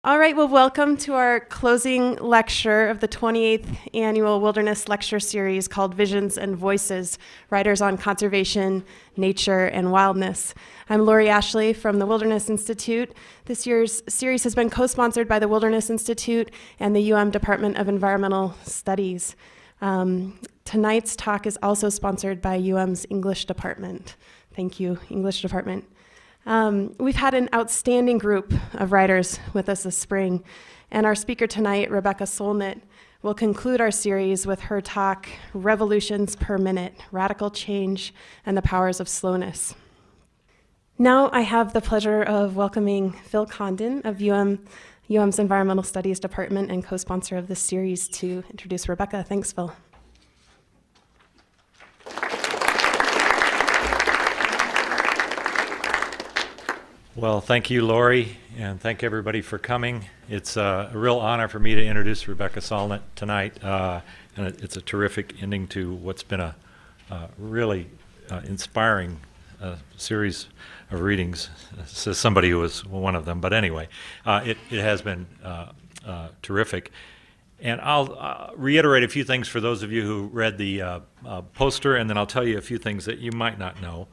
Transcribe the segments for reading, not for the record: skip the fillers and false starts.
All right, well, welcome to our closing lecture of the 28th Annual Wilderness Lecture Series called Visions and Voices, Writers on Conservation, Nature, and Wildness. I'm Lori Ashley from the Wilderness Institute. This year's series has been co-sponsored by the Wilderness Institute and the Department of Environmental Studies. Tonight's talk is also sponsored by UM's English Department. Thank you, English Department. We've had an outstanding group of writers with us this spring, and our speaker tonight, Rebecca Snit, will conclude our series with her talk, Revolutions Per Minute, Radical Change and the Powers of Slowness. Now I have the pleasure of welcoming Phil Condon of UM's Environmental Studies Department and co-sponsor of this series to introduce Rebecca. Thanks, Phil. Well, thank you, Lori, and thank everybody for coming. It's a real honor for me to introduce Rebecca Snit tonight, and it's a terrific ending to what's been a really inspiring series of readings. Says somebody who was one of them, but anyway, it has been terrific. And I'll reiterate a few things for those of you who read the poster, and then I'll tell you a few things that you might not know.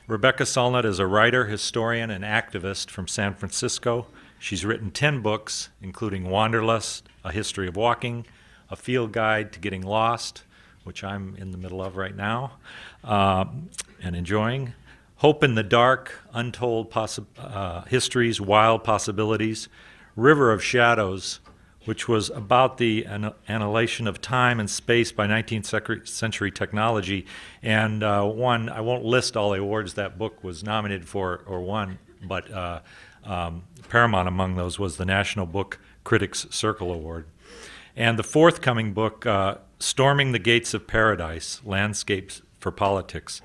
Rebecca Snit is a writer, historian, and activist from San Francisco. She's written 10 books, including Wanderlust, A History of Walking, A Field Guide to Getting Lost, which I'm in the middle of right now, and enjoying, Hope in the Dark, Untold Histories, Wild Possibilities, River of Shadows, which was about the annihilation of time and space by 19th century technology. And one, I won't list all the awards that book was nominated for or won, but paramount among those was the National Book Critics Circle Award. And the forthcoming book, Storming the Gates of Paradise, Landscapes for Politics.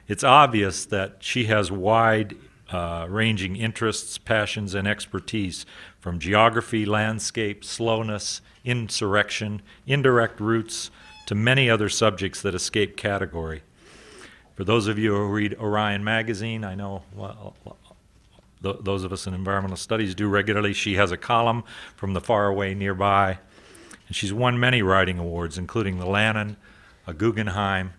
It's obvious that she has wide ranging interests, passions, and expertise from geography, landscape, slowness, insurrection, indirect roots, to many other subjects that escape category. For those of you who read Orion magazine, I know those of us in environmental studies do regularly, she has a column from the far away nearby, and she's won many writing awards, including the Lannan, a Guggenheim,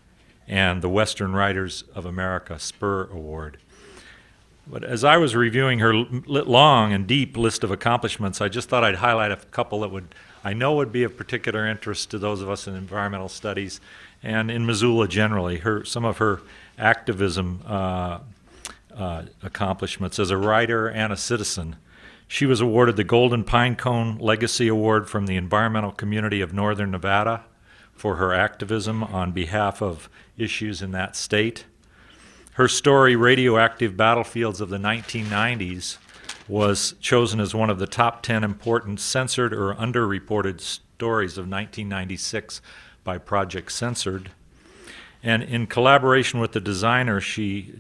and the Western Writers of America Spur Award. But as I was reviewing her long and deep list of accomplishments, I just thought I'd highlight a couple that I know would be of particular interest to those of us in environmental studies and in Missoula generally. Some of her activism accomplishments as a writer and a citizen. She was awarded the Golden Pinecone Legacy Award from the environmental community of Northern Nevada for her activism on behalf of issues in that state. Her story, Radioactive Battlefields of the 1990s, was chosen as one of the top 10 important censored or underreported stories of 1996 by Project Censored. And in collaboration with the designer, she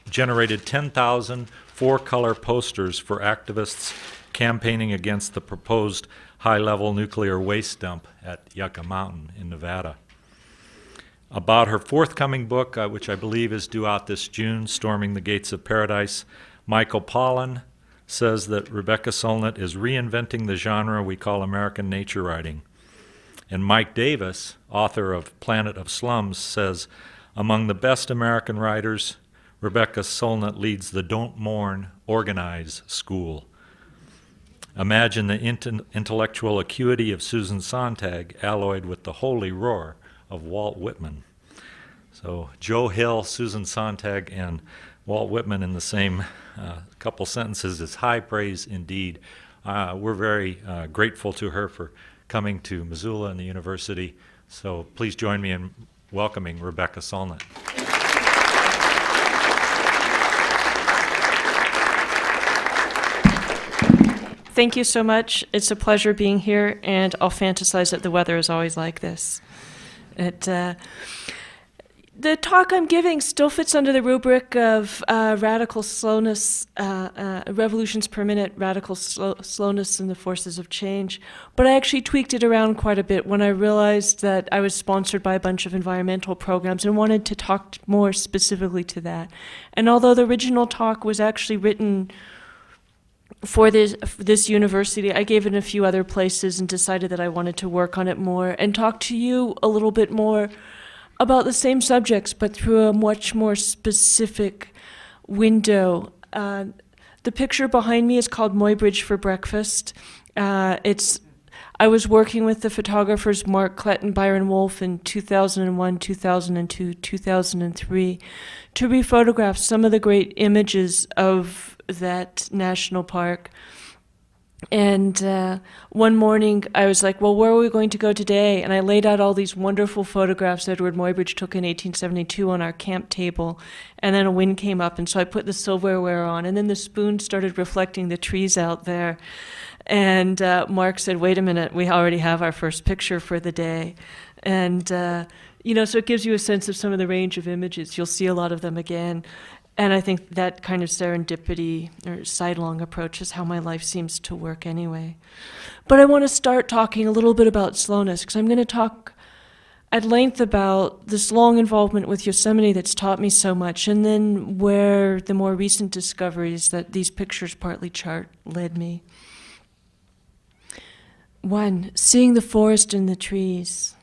generated 10,000 four-color posters for activists campaigning against the proposed high-level nuclear waste dump at Yucca Mountain in Nevada. About her forthcoming book, which I believe is due out this June, Storming the Gates of Paradise, Michael Pollan says that Rebecca Snit is reinventing the genre we call American nature writing. And Mike Davis, author of Planet of Slums, says, among the best American writers, Rebecca Snit leads the Don't Mourn, Organize school. Imagine the intellectual acuity of Susan Sontag alloyed with the holy roar of Walt Whitman. So Joe Hill, Susan Sontag, and Walt Whitman in the same couple sentences is high praise indeed. We're very grateful to her for coming to Missoula and the university. So please join me in welcoming Rebecca Snit. Thank you so much. It's a pleasure being here, and I'll fantasize that the weather is always like this. The talk I'm giving still fits under the rubric of radical slowness, revolutions per minute, radical slowness and the forces of change. But I actually tweaked it around quite a bit when I realized that I was sponsored by a bunch of environmental programs and wanted to talk more specifically to that. And although the original talk was actually written for this university, I gave it in a few other places and decided that I wanted to work on it more and talk to you a little bit more about the same subjects, but through a much more specific window. The picture behind me is called Muybridge for Breakfast. I was working with the photographers Mark Klett and Byron Wolfe in 2001, 2002, 2003 to rephotograph some of the great images of that national park. And one morning I was like, well, where are we going to go today? And I laid out all these wonderful photographs Edward Muybridge took in 1872 on our camp table. And then a wind came up, and so I put the silverware on. And then the spoon started reflecting the trees out there. And Mark said, wait a minute, we already have our first picture for the day. And, so it gives you a sense of some of the range of images. You'll see a lot of them again. And I think that kind of serendipity or sidelong approach is how my life seems to work anyway. But I want to start talking a little bit about slowness, because I'm going to talk at length about this long involvement with Yosemite that's taught me so much, and then where the more recent discoveries that these pictures partly chart led me. 1, seeing the forest and the trees.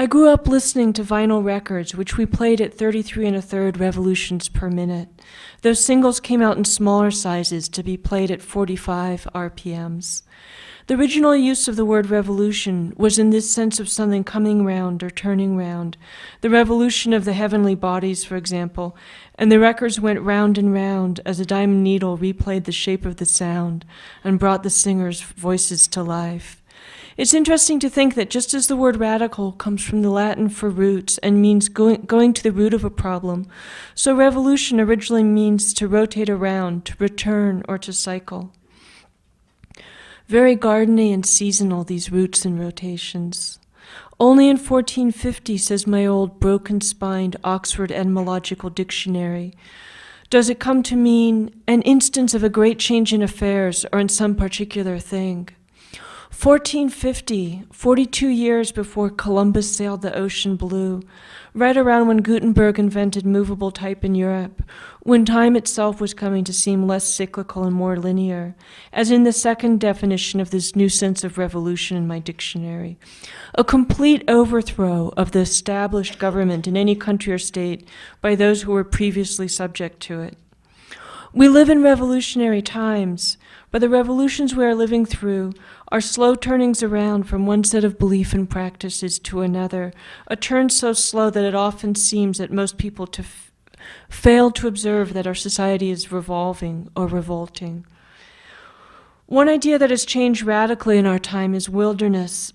I grew up listening to vinyl records, which we played at 33 1/3 revolutions per minute. Those singles came out in smaller sizes to be played at 45 RPMs. The original use of the word revolution was in this sense of something coming round or turning round, the revolution of the heavenly bodies, for example, and the records went round and round as a diamond needle replayed the shape of the sound and brought the singers' voices to life. It's interesting to think that just as the word radical comes from the Latin for roots and means going to the root of a problem, so revolution originally means to rotate around, to return, or to cycle. Very gardeny and seasonal, these roots and rotations. Only in 1450, says my old broken-spined Oxford Etymological Dictionary, does it come to mean an instance of a great change in affairs or in some particular thing. 1450, 42 years before Columbus sailed the ocean blue, right around when Gutenberg invented movable type in Europe, when time itself was coming to seem less cyclical and more linear, as in the second definition of this new sense of revolution in my dictionary. A complete overthrow of the established government in any country or state by those who were previously subject to it. We live in revolutionary times, but the revolutions we are living through are slow turnings around from one set of belief and practices to another, a turn so slow that it often seems that most people fail to observe that our society is revolving or revolting. One idea that has changed radically in our time is wilderness.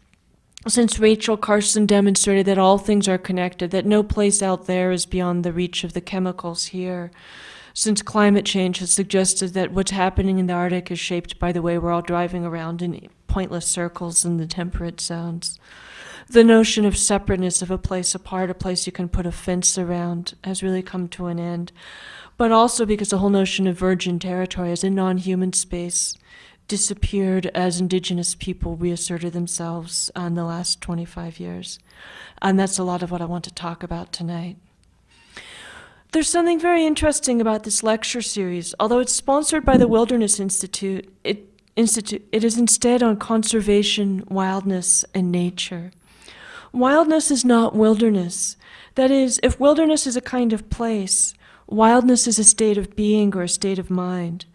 Since Rachel Carson demonstrated that all things are connected, that no place out there is beyond the reach of the chemicals here. Since climate change has suggested that what's happening in the Arctic is shaped by the way we're all driving around in pointless circles in the temperate zones. The notion of separateness of a place apart, a place you can put a fence around, has really come to an end. But also because the whole notion of virgin territory as a non-human space disappeared as indigenous people reasserted themselves in the last 25 years. And that's a lot of what I want to talk about tonight. There's something very interesting about this lecture series. Although it's sponsored by the Wilderness Institute, it is instead on conservation, wildness, and nature. Wildness is not wilderness. That is, if wilderness is a kind of place, wildness is a state of being or a state of mind.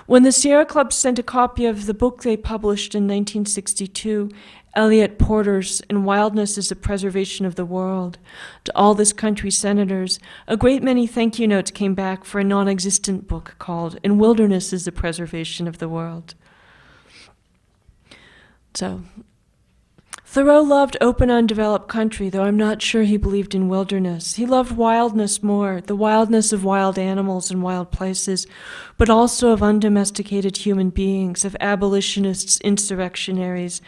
When the Sierra Club sent a copy of the book they published in 1962, Elliot Porter's In Wildness is the Preservation of the World, to all this country's senators, a great many thank you notes came back for a non-existent book called In Wilderness is the Preservation of the World. So, Thoreau loved open, undeveloped country, though I'm not sure he believed in wilderness. He loved wildness more, the wildness of wild animals and wild places, but also of undomesticated human beings, of abolitionists, insurrectionaries,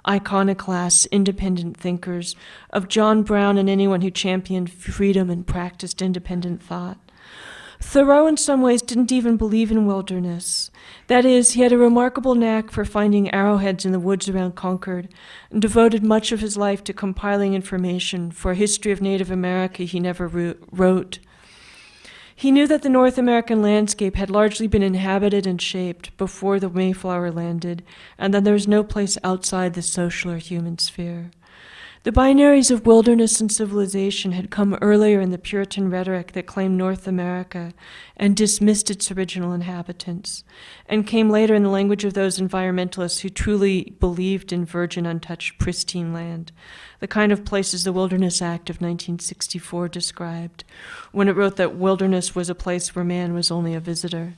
iconoclasts, independent thinkers, of John Brown and anyone who championed freedom and practiced independent thought. Thoreau, in some ways, didn't even believe in wilderness. That is, he had a remarkable knack for finding arrowheads in the woods around Concord, and devoted much of his life to compiling information for a history of Native America he never wrote. He knew that the North American landscape had largely been inhabited and shaped before the Mayflower landed, and that there was no place outside the social or human sphere. The binaries of wilderness and civilization had come earlier in the Puritan rhetoric that claimed North America and dismissed its original inhabitants, and came later in the language of those environmentalists who truly believed in virgin, untouched, pristine land, the kind of places the Wilderness Act of 1964 described, when it wrote that wilderness was a place where man was only a visitor.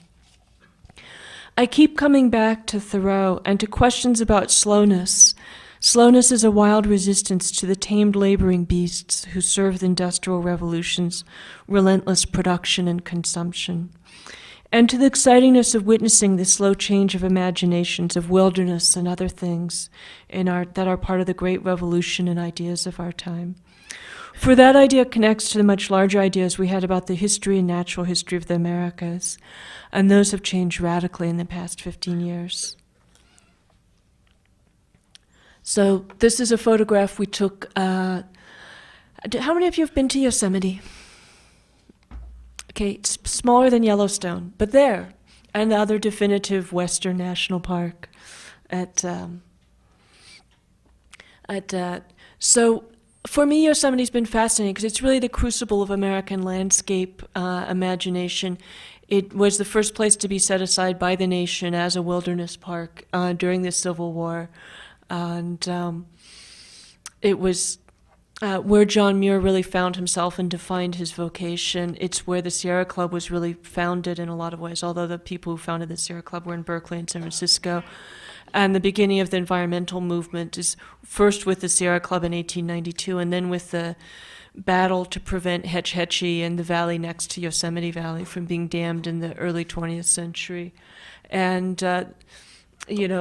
I keep coming back to Thoreau and to questions about slowness. Slowness is a wild resistance to the tamed laboring beasts who serve the industrial revolution's relentless production and consumption, and to the excitingness of witnessing the slow change of imaginations of wilderness and other things that are part of the great revolution and ideas of our time. For that idea connects to the much larger ideas we had about the history and natural history of the Americas, and those have changed radically in the past 15 years. So this is a photograph we took. How many of you have been to Yosemite? Okay, it's smaller than Yellowstone, but there, and the other definitive Western National Park. So for me, Yosemite's been fascinating because it's really the crucible of American landscape imagination. It was the first place to be set aside by the nation as a wilderness park during the Civil War. And it was where John Muir really found himself and defined his vocation. It's where the Sierra Club was really founded in a lot of ways, although the people who founded the Sierra Club were in Berkeley and San Francisco. And the beginning of the environmental movement is first with the Sierra Club in 1892, and then with the battle to prevent Hetch Hetchy and the valley next to Yosemite Valley from being dammed in the early 20th century. And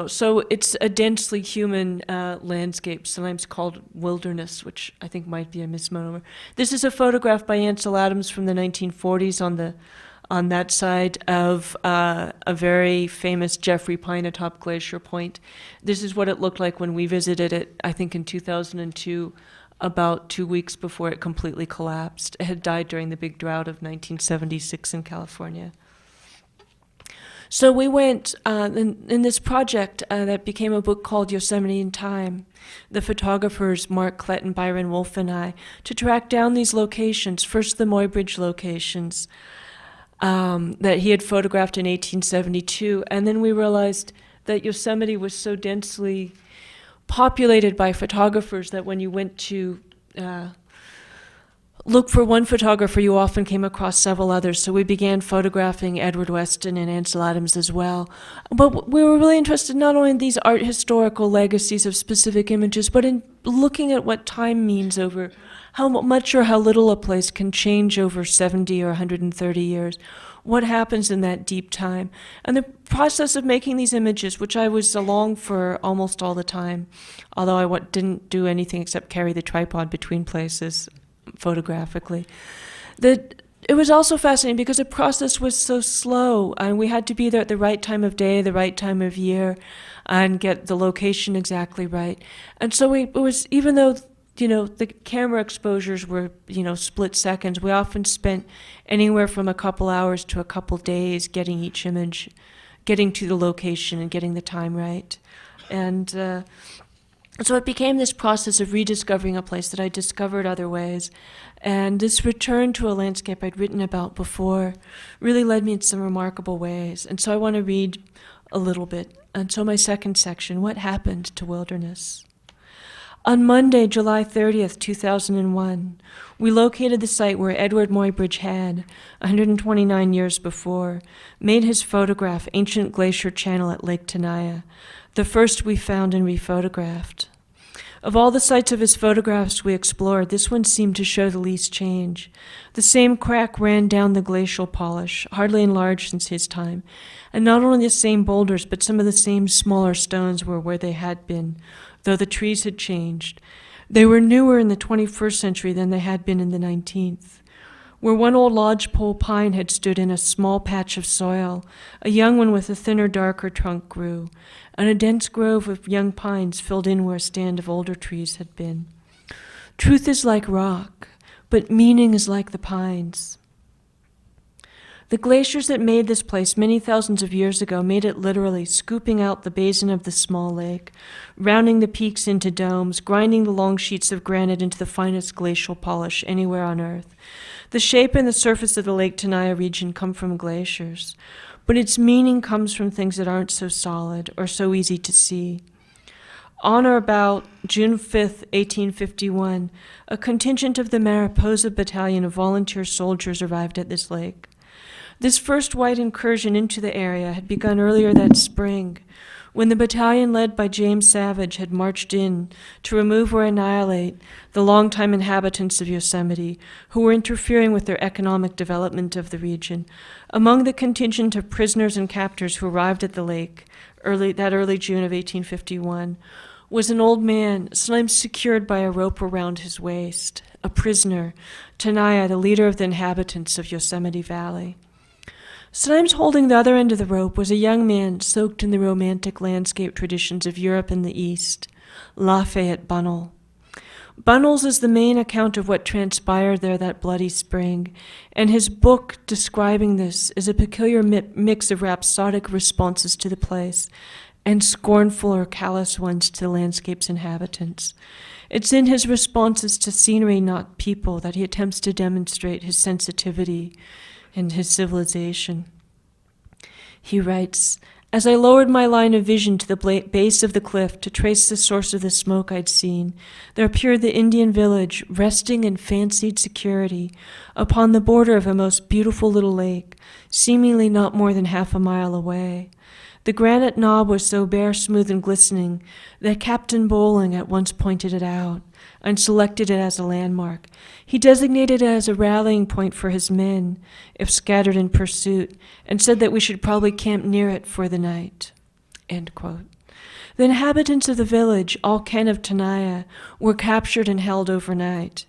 so it's a densely human landscape, sometimes called wilderness, which I think might be a misnomer. This is a photograph by Ansel Adams from the 1940s on that side of a very famous Jeffrey Pine atop Glacier Point. This is what it looked like when we visited it, I think in 2002, about 2 weeks before it completely collapsed. It had died during the big drought of 1976 in California. So we went in this project that became a book called Yosemite in Time, the photographers Mark Klett and Byron Wolf and I, to track down these locations, first the Muybridge locations that he had photographed in 1872, and then we realized that Yosemite was so densely populated by photographers that when you went to look for one photographer, you often came across several others. So we began photographing Edward Weston and Ansel Adams as well. But we were really interested not only in these art historical legacies of specific images, but in looking at what time means over how much or how little a place can change over 70 or 130 years. What happens in that deep time? And the process of making these images, which I was along for almost all the time, although I didn't do anything except carry the tripod between places photographically. It was also fascinating because the process was so slow, and we had to be there at the right time of day, the right time of year, and get the location exactly right. And so it was, even though the camera exposures were split seconds, we often spent anywhere from a couple hours to a couple days getting each image, getting to the location and getting the time right. And so it became this process of rediscovering a place that I discovered other ways. And this return to a landscape I'd written about before really led me in some remarkable ways. And so I want to read a little bit. And so my second section, what happened to wilderness? On Monday, July 30th, 2001, we located the site where Edward Muybridge had, 129 years before, made his photograph, Ancient Glacier Channel at Lake Tenaya, the first we found and rephotographed. Of all the sites of his photographs we explored, this one seemed to show the least change. The same crack ran down the glacial polish, hardly enlarged since his time, and not only the same boulders, but some of the same smaller stones were where they had been, though the trees had changed. They were newer in the 21st century than they had been in the 19th. Where one old lodgepole pine had stood in a small patch of soil, a young one with a thinner, darker trunk grew, and a dense grove of young pines filled in where a stand of older trees had been. Truth is like rock, but meaning is like the pines. The glaciers that made this place many thousands of years ago made it literally, scooping out the basin of the small lake, rounding the peaks into domes, grinding the long sheets of granite into the finest glacial polish anywhere on Earth. The shape and the surface of the Lake Tenaya region come from glaciers, but its meaning comes from things that aren't so solid or so easy to see. On or about June 5th, 1851, a contingent of the Mariposa Battalion of volunteer soldiers arrived at this lake. This first white incursion into the area had begun earlier that spring, when the battalion led by James Savage had marched in to remove or annihilate the longtime inhabitants of Yosemite who were interfering with their economic development of the region. Among the contingent of prisoners and captors who arrived at the lake early June of 1851 was an old man, sometimes secured by a rope around his waist, a prisoner, Tenaya, the leader of the inhabitants of Yosemite Valley. Sometimes holding the other end of the rope was a young man soaked in the romantic landscape traditions of Europe and the East, Lafayette Bunnell. Bunnell's is the main account of what transpired there that bloody spring, and his book describing this is a peculiar mix of rhapsodic responses to the place and scornful or callous ones to the landscape's inhabitants. It's in his responses to scenery, not people, that he attempts to demonstrate his sensitivity and his civilization. He writes, "As I lowered my line of vision to the base of the cliff to trace the source of the smoke I'd seen, there appeared the Indian village, resting in fancied security upon the border of a most beautiful little lake, seemingly not more than half a mile away. The granite knob was so bare, smooth, and glistening that Captain Bowling at once pointed it out and selected it as a landmark. He designated it as a rallying point for his men, if scattered in pursuit, and said that we should probably camp near it for the night." End quote. The inhabitants of the village, all kin of Tenaya, were captured and held overnight.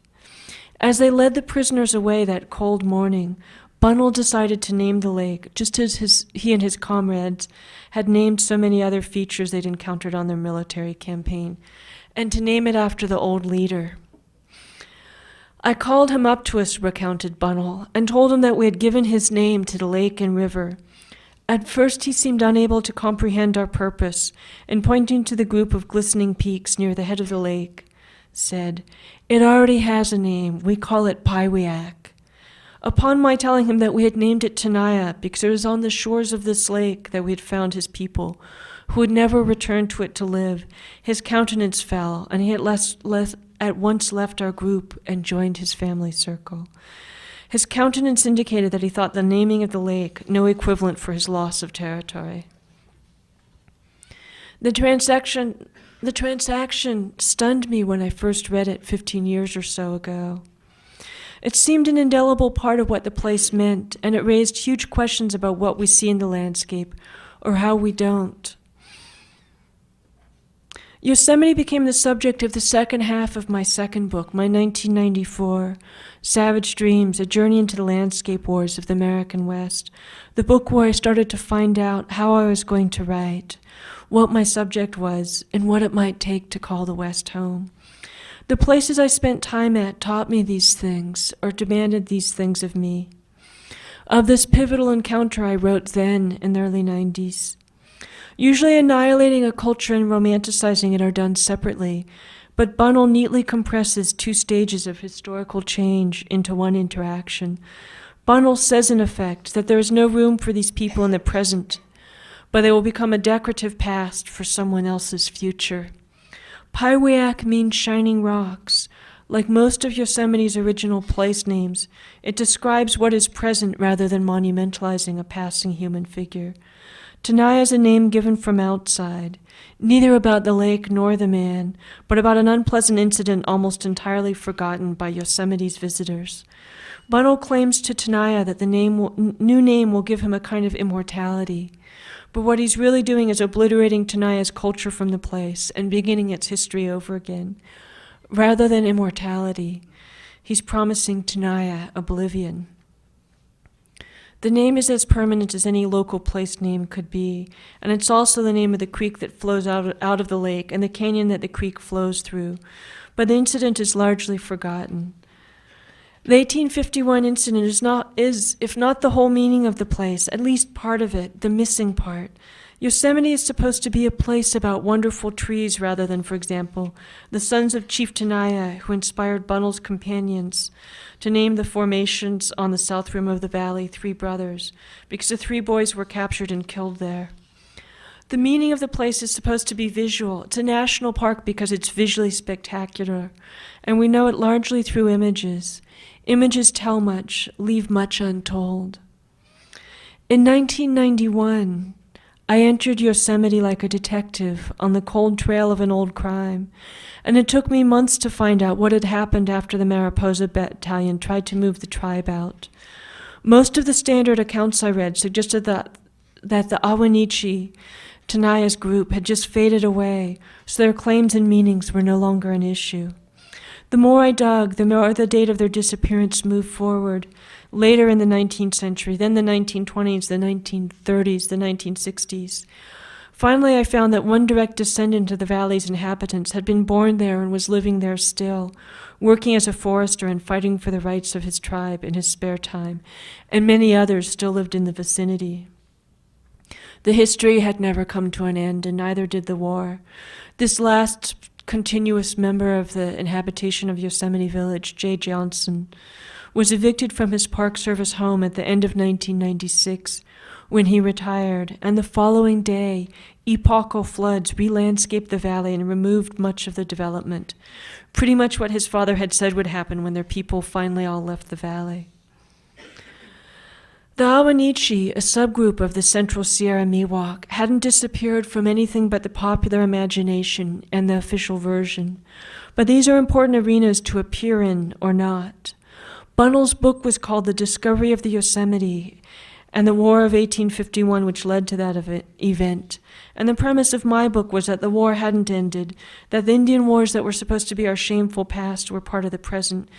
As they led the prisoners away that cold morning, Bunnell decided to name the lake, just as he and his comrades had named so many other features they'd encountered on their military campaign, and to name it after the old leader. "I called him up to us," recounted Bunnell, "and told him that we had given his name to the lake and river. At first he seemed unable to comprehend our purpose, and pointing to the group of glistening peaks near the head of the lake, said, 'It already has a name. We call it Pywiak.' Upon my telling him that we had named it Tenaya because it was on the shores of this lake that we had found his people, who would never return to it to live, his countenance fell, and he at once left our group and joined his family circle. His countenance indicated that he thought the naming of the lake no equivalent for his loss of territory. The transaction stunned me when I first read it 15 years or so ago. It seemed an indelible part of what the place meant, and it raised huge questions about what we see in the landscape, or how we don't. Yosemite became the subject of the second half of my second book, my 1994, Savage Dreams, A Journey into the Landscape Wars of the American West, the book where I started to find out how I was going to write, what my subject was, and what it might take to call the West home. The places I spent time at taught me these things, or demanded these things of me. Of this pivotal encounter I wrote then, in the early 90s. Usually annihilating a culture and romanticizing it are done separately, but Bunnell neatly compresses two stages of historical change into one interaction. Bunnell says, in effect, that there is no room for these people in the present, but they will become a decorative past for someone else's future. Pywiak means shining rocks. Like most of Yosemite's original place names, it describes what is present rather than monumentalizing a passing human figure. Tenaya is a name given from outside, neither about the lake nor the man, but about an unpleasant incident almost entirely forgotten by Yosemite's visitors. Bunnell claims to Tenaya that the new name will give him a kind of immortality, but what he's really doing is obliterating Tenaya's culture from the place and beginning its history over again. Rather than immortality, he's promising Tenaya oblivion. The name is as permanent as any local place name could be, and it's also the name of the creek that flows out of the lake and the canyon that the creek flows through, but the incident is largely forgotten. The 1851 incident is, if not the whole meaning of the place, at least part of it, the missing part. Yosemite is supposed to be a place about wonderful trees rather than, for example, the sons of Chief Tenaya, who inspired Bunnell's companions to name the formations on the south rim of the valley Three Brothers, because the three boys were captured and killed there. The meaning of the place is supposed to be visual. It's a national park because it's visually spectacular, and we know it largely through images. Images tell much, leave much untold. In 1991, I entered Yosemite like a detective on the cold trail of an old crime, and it took me months to find out what had happened after the Mariposa Battalion tried to move the tribe out. Most of the standard accounts I read suggested that the Awanichi, Tenaya's group, had just faded away, so their claims and meanings were no longer an issue. The more I dug, the more the date of their disappearance moved forward, later in the 19th century, then the 1920s, the 1930s, the 1960s. Finally, I found that one direct descendant of the valley's inhabitants had been born there and was living there still, working as a forester and fighting for the rights of his tribe in his spare time, and many others still lived in the vicinity. The history had never come to an end, and neither did the war. This last continuous member of the inhabitation of Yosemite Village, Jay Johnson, was evicted from his Park Service home at the end of 1996 when he retired, and the following day, epochal floods re-landscaped the valley and removed much of the development, pretty much what his father had said would happen when their people finally all left the valley. The Awanichi, a subgroup of the Central Sierra Miwok, hadn't disappeared from anything but the popular imagination and the official version. But these are important arenas to appear in or not. Bunnell's book was called The Discovery of the Yosemite and the War of 1851, which led to that event. And the premise of my book was that the war hadn't ended, that the Indian wars that were supposed to be our shameful past were part of the present,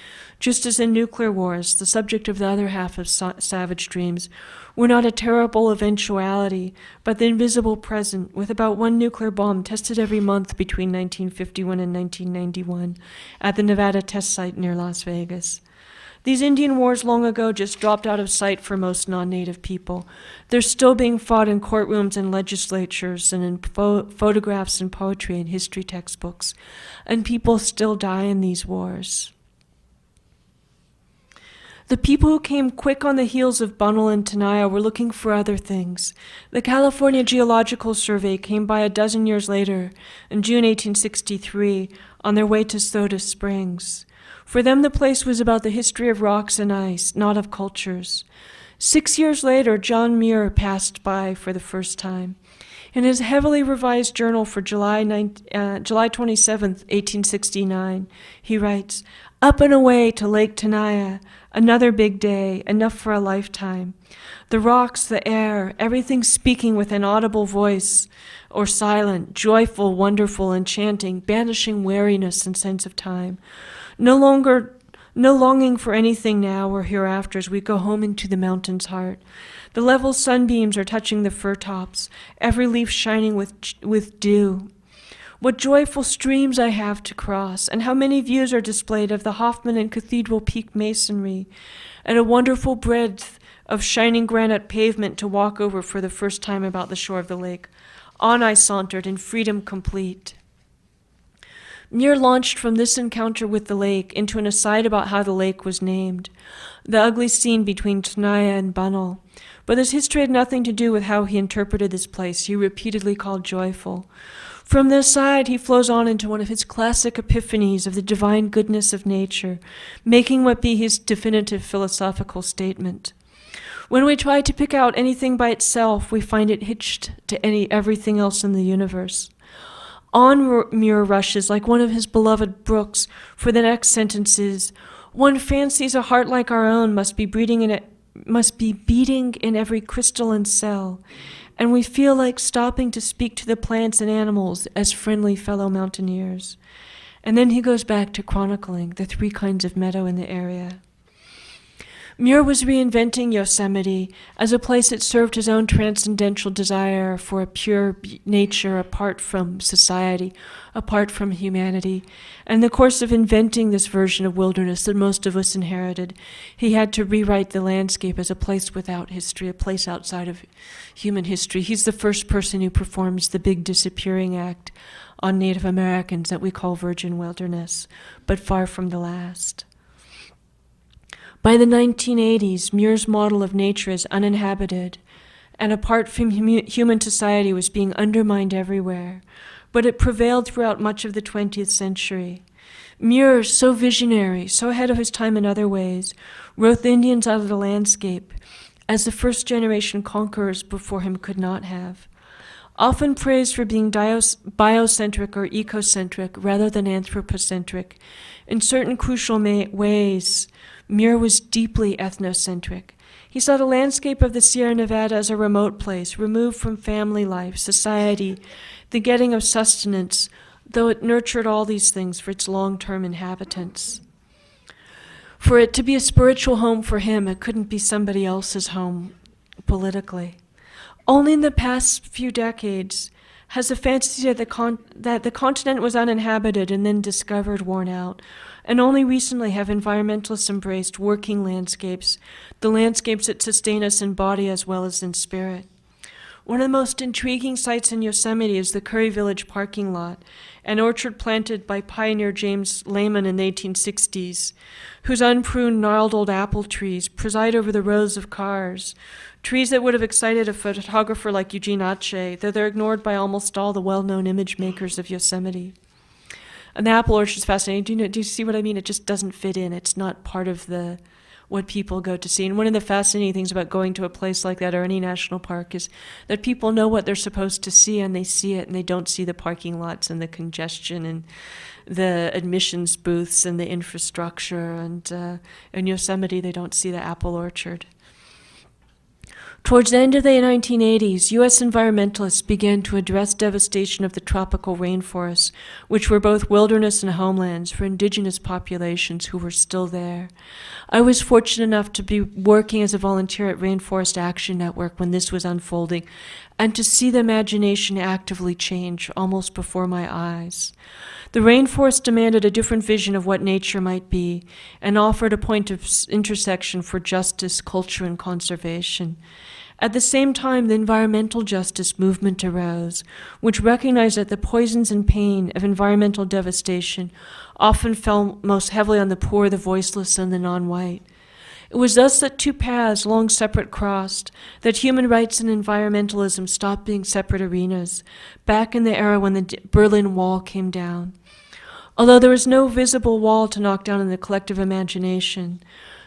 just as in nuclear wars, the subject of the other half of Savage Dreams, were not a terrible eventuality, but the invisible present, with about one nuclear bomb tested every month between 1951 and 1991 at the Nevada test site near Las Vegas. These Indian wars long ago just dropped out of sight for most non-native people. They're still being fought in courtrooms and legislatures and in photographs and poetry and history textbooks. And people still die in these wars. The people who came quick on the heels of Bunnell and Tenaya were looking for other things. The California Geological Survey came by a dozen years later, in June 1863, on their way to Soda Springs. For them, the place was about the history of rocks and ice, not of cultures. 6 years later, John Muir passed by for the first time. In his heavily revised journal for July 27, 1869, he writes, "Up and away to Lake Tenaya, another big day, enough for a lifetime. The rocks, the air, everything speaking with an audible voice, or silent, joyful, wonderful, enchanting, banishing weariness and sense of time. No longing for anything now or hereafter as we go home into the mountain's heart. The level sunbeams are touching the fir tops, every leaf shining with dew. What joyful streams I have to cross, and how many views are displayed of the Hoffman and Cathedral Peak masonry, and a wonderful breadth of shining granite pavement to walk over for the first time about the shore of the lake. On I sauntered in freedom complete." Muir launched from this encounter with the lake into an aside about how the lake was named, the ugly scene between Tenaya and Bunnell. But this history had nothing to do with how he interpreted this place he repeatedly called joyful. From this side, he flows on into one of his classic epiphanies of the divine goodness of nature, making what be his definitive philosophical statement. When we try to pick out anything by itself, we find it hitched to everything else in the universe. On Muir rushes, like one of his beloved brooks, for the next sentences. One fancies a heart like our own must be beating in every crystalline cell, and we feel like stopping to speak to the plants and animals as friendly fellow mountaineers. And then he goes back to chronicling the 3 kinds of meadow in the area. Muir was reinventing Yosemite as a place that served his own transcendental desire for a pure nature apart from society, apart from humanity. And in the course of inventing this version of wilderness that most of us inherited, he had to rewrite the landscape as a place without history, a place outside of human history. He's the first person who performs the big disappearing act on Native Americans that we call virgin wilderness, but far from the last. By the 1980s, Muir's model of nature is uninhabited and apart from human society was being undermined everywhere, but it prevailed throughout much of the 20th century. Muir, so visionary, so ahead of his time in other ways, wrote the Indians out of the landscape, as the first-generation conquerors before him could not have. Often praised for being biocentric or ecocentric rather than anthropocentric, in certain crucial ways, Muir was deeply ethnocentric. He saw the landscape of the Sierra Nevada as a remote place, removed from family life, society, the getting of sustenance, though it nurtured all these things for its long-term inhabitants. For it to be a spiritual home for him, it couldn't be somebody else's home politically. Only in the past few decades has the fantasy that the continent was uninhabited and then discovered worn out, and only recently have environmentalists embraced working landscapes, the landscapes that sustain us in body as well as in spirit. One of the most intriguing sites in Yosemite is the Curry Village parking lot, an orchard planted by pioneer James Lehman in the 1860s, whose unpruned, gnarled old apple trees preside over the rows of cars, trees that would have excited a photographer like Eugene Ache, though they're ignored by almost all the well-known image makers of Yosemite. And the apple orchard is fascinating. Do you see what I mean? It just doesn't fit in. It's not part of what people go to see. And one of the fascinating things about going to a place like that or any national park is that people know what they're supposed to see and they see it and they don't see the parking lots and the congestion and the admissions booths and the infrastructure. And in Yosemite, they don't see the apple orchard. Towards the end of the 1980s, U.S. environmentalists began to address devastation of the tropical rainforests, which were both wilderness and homelands for indigenous populations who were still there. I was fortunate enough to be working as a volunteer at Rainforest Action Network when this was unfolding, and to see the imagination actively change almost before my eyes. The rainforest demanded a different vision of what nature might be, and offered a point of intersection for justice, culture, and conservation. At the same time, the environmental justice movement arose, which recognized that the poisons and pain of environmental devastation often fell most heavily on the poor, the voiceless, and the non-white. It was thus that 2 paths, long separate, crossed, that human rights and environmentalism stopped being separate arenas, back in the era when the Berlin Wall came down. Although there was no visible wall to knock down in the collective imagination,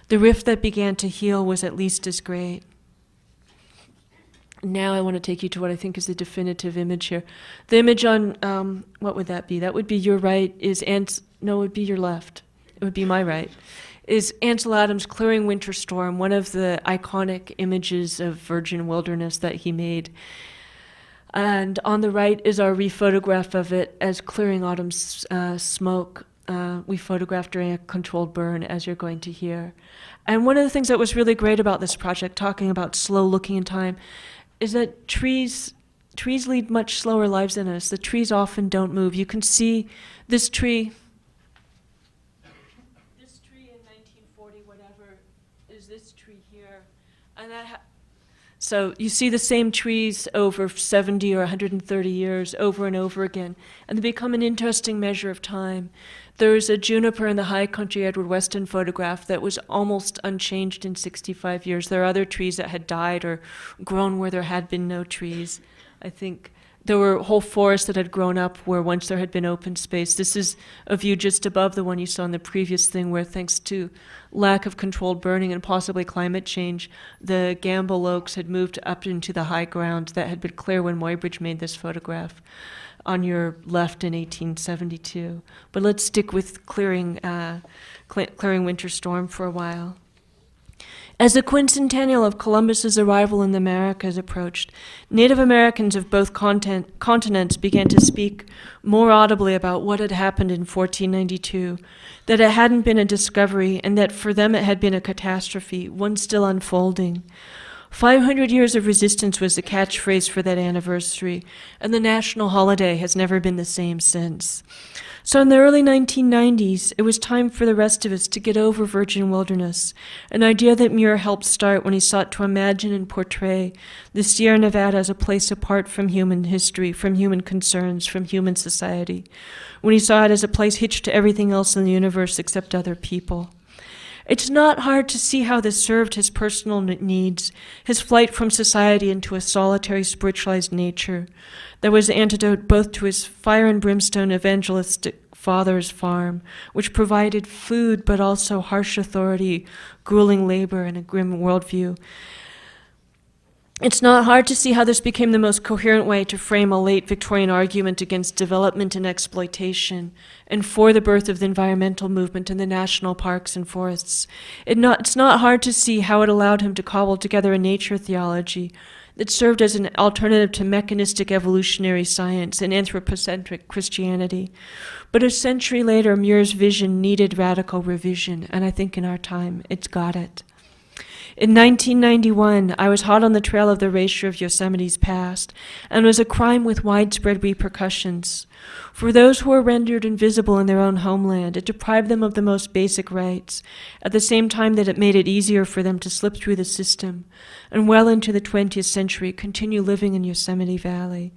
the rift that began to heal was at least as great. Now I want to take you to what I think is the definitive image here. The image on, what would that be? That would be your right, it would be your left. It would be my right. Is Ansel Adams' Clearing Winter Storm, one of the iconic images of virgin wilderness that he made. And on the right is our rephotograph of it as clearing autumn's smoke. We photographed during a controlled burn, as you're going to hear. And one of the things that was really great about this project, talking about slow looking in time, is that trees lead much slower lives than us. The trees often don't move. You can see this tree in 1940, whatever, is this tree here. And so you see the same trees over 70 or 130 years over and over again, and they become an interesting measure of time. There's a juniper in the high country Edward Weston photograph that was almost unchanged in 65 years. There are other trees that had died or grown where there had been no trees. I think There were whole forests that had grown up where once there had been open space. This is a view just above the one you saw in the previous thing, where thanks to lack of controlled burning and possibly climate change, the Gamble oaks had moved up into the high ground that had been clear when Muybridge made this photograph on your left in 1872. But let's stick with clearing winter storm for a while. As the quincentennial of Columbus's arrival in the Americas approached, Native Americans of both continents began to speak more audibly about what had happened in 1492, that it hadn't been a discovery, and that for them it had been a catastrophe, one still unfolding. 500 years of resistance was the catchphrase for that anniversary, and the national holiday has never been the same since. So in the early 1990s, it was time for the rest of us to get over virgin wilderness, an idea that Muir helped start when he sought to imagine and portray the Sierra Nevada as a place apart from human history, from human concerns, from human society, when he saw it as a place hitched to everything else in the universe except other people. It's not hard to see how this served his personal needs, his flight from society into a solitary spiritualized nature that was the antidote both to his fire and brimstone evangelistic father's farm, which provided food but also harsh authority, grueling labor, and a grim worldview. It's not hard to see how this became the most coherent way to frame a late Victorian argument against development and exploitation and for the birth of the environmental movement in the national parks and forests. It's not hard to see how it allowed him to cobble together a nature theology that served as an alternative to mechanistic evolutionary science and anthropocentric Christianity. But a century later, Muir's vision needed radical revision, and I think in our time, it's got it. In 1991, I was hot on the trail of the erasure of Yosemite's past, and it was a crime with widespread repercussions. For those who were rendered invisible in their own homeland, it deprived them of the most basic rights, at the same time that it made it easier for them to slip through the system, and well into the 20th century continue living in Yosemite Valley.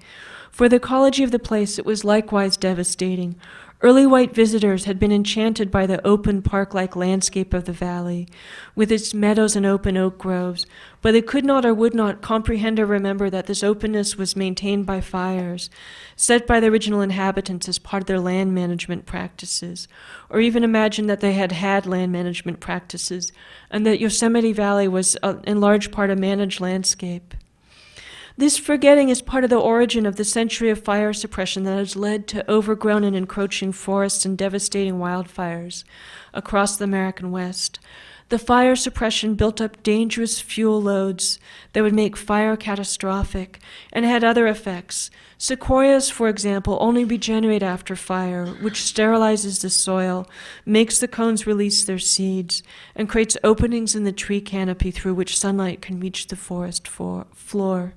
For the ecology of the place, it was likewise devastating. Early white visitors had been enchanted by the open park-like landscape of the valley, with its meadows and open oak groves, but they could not or would not comprehend or remember that this openness was maintained by fires, set by the original inhabitants as part of their land management practices, or even imagine that they had land management practices, and that Yosemite Valley was in large part a managed landscape. This forgetting is part of the origin of the century of fire suppression that has led to overgrown and encroaching forests and devastating wildfires across the American West. The fire suppression built up dangerous fuel loads that would make fire catastrophic and had other effects. Sequoias, for example, only regenerate after fire, which sterilizes the soil, makes the cones release their seeds, and creates openings in the tree canopy through which sunlight can reach the forest floor.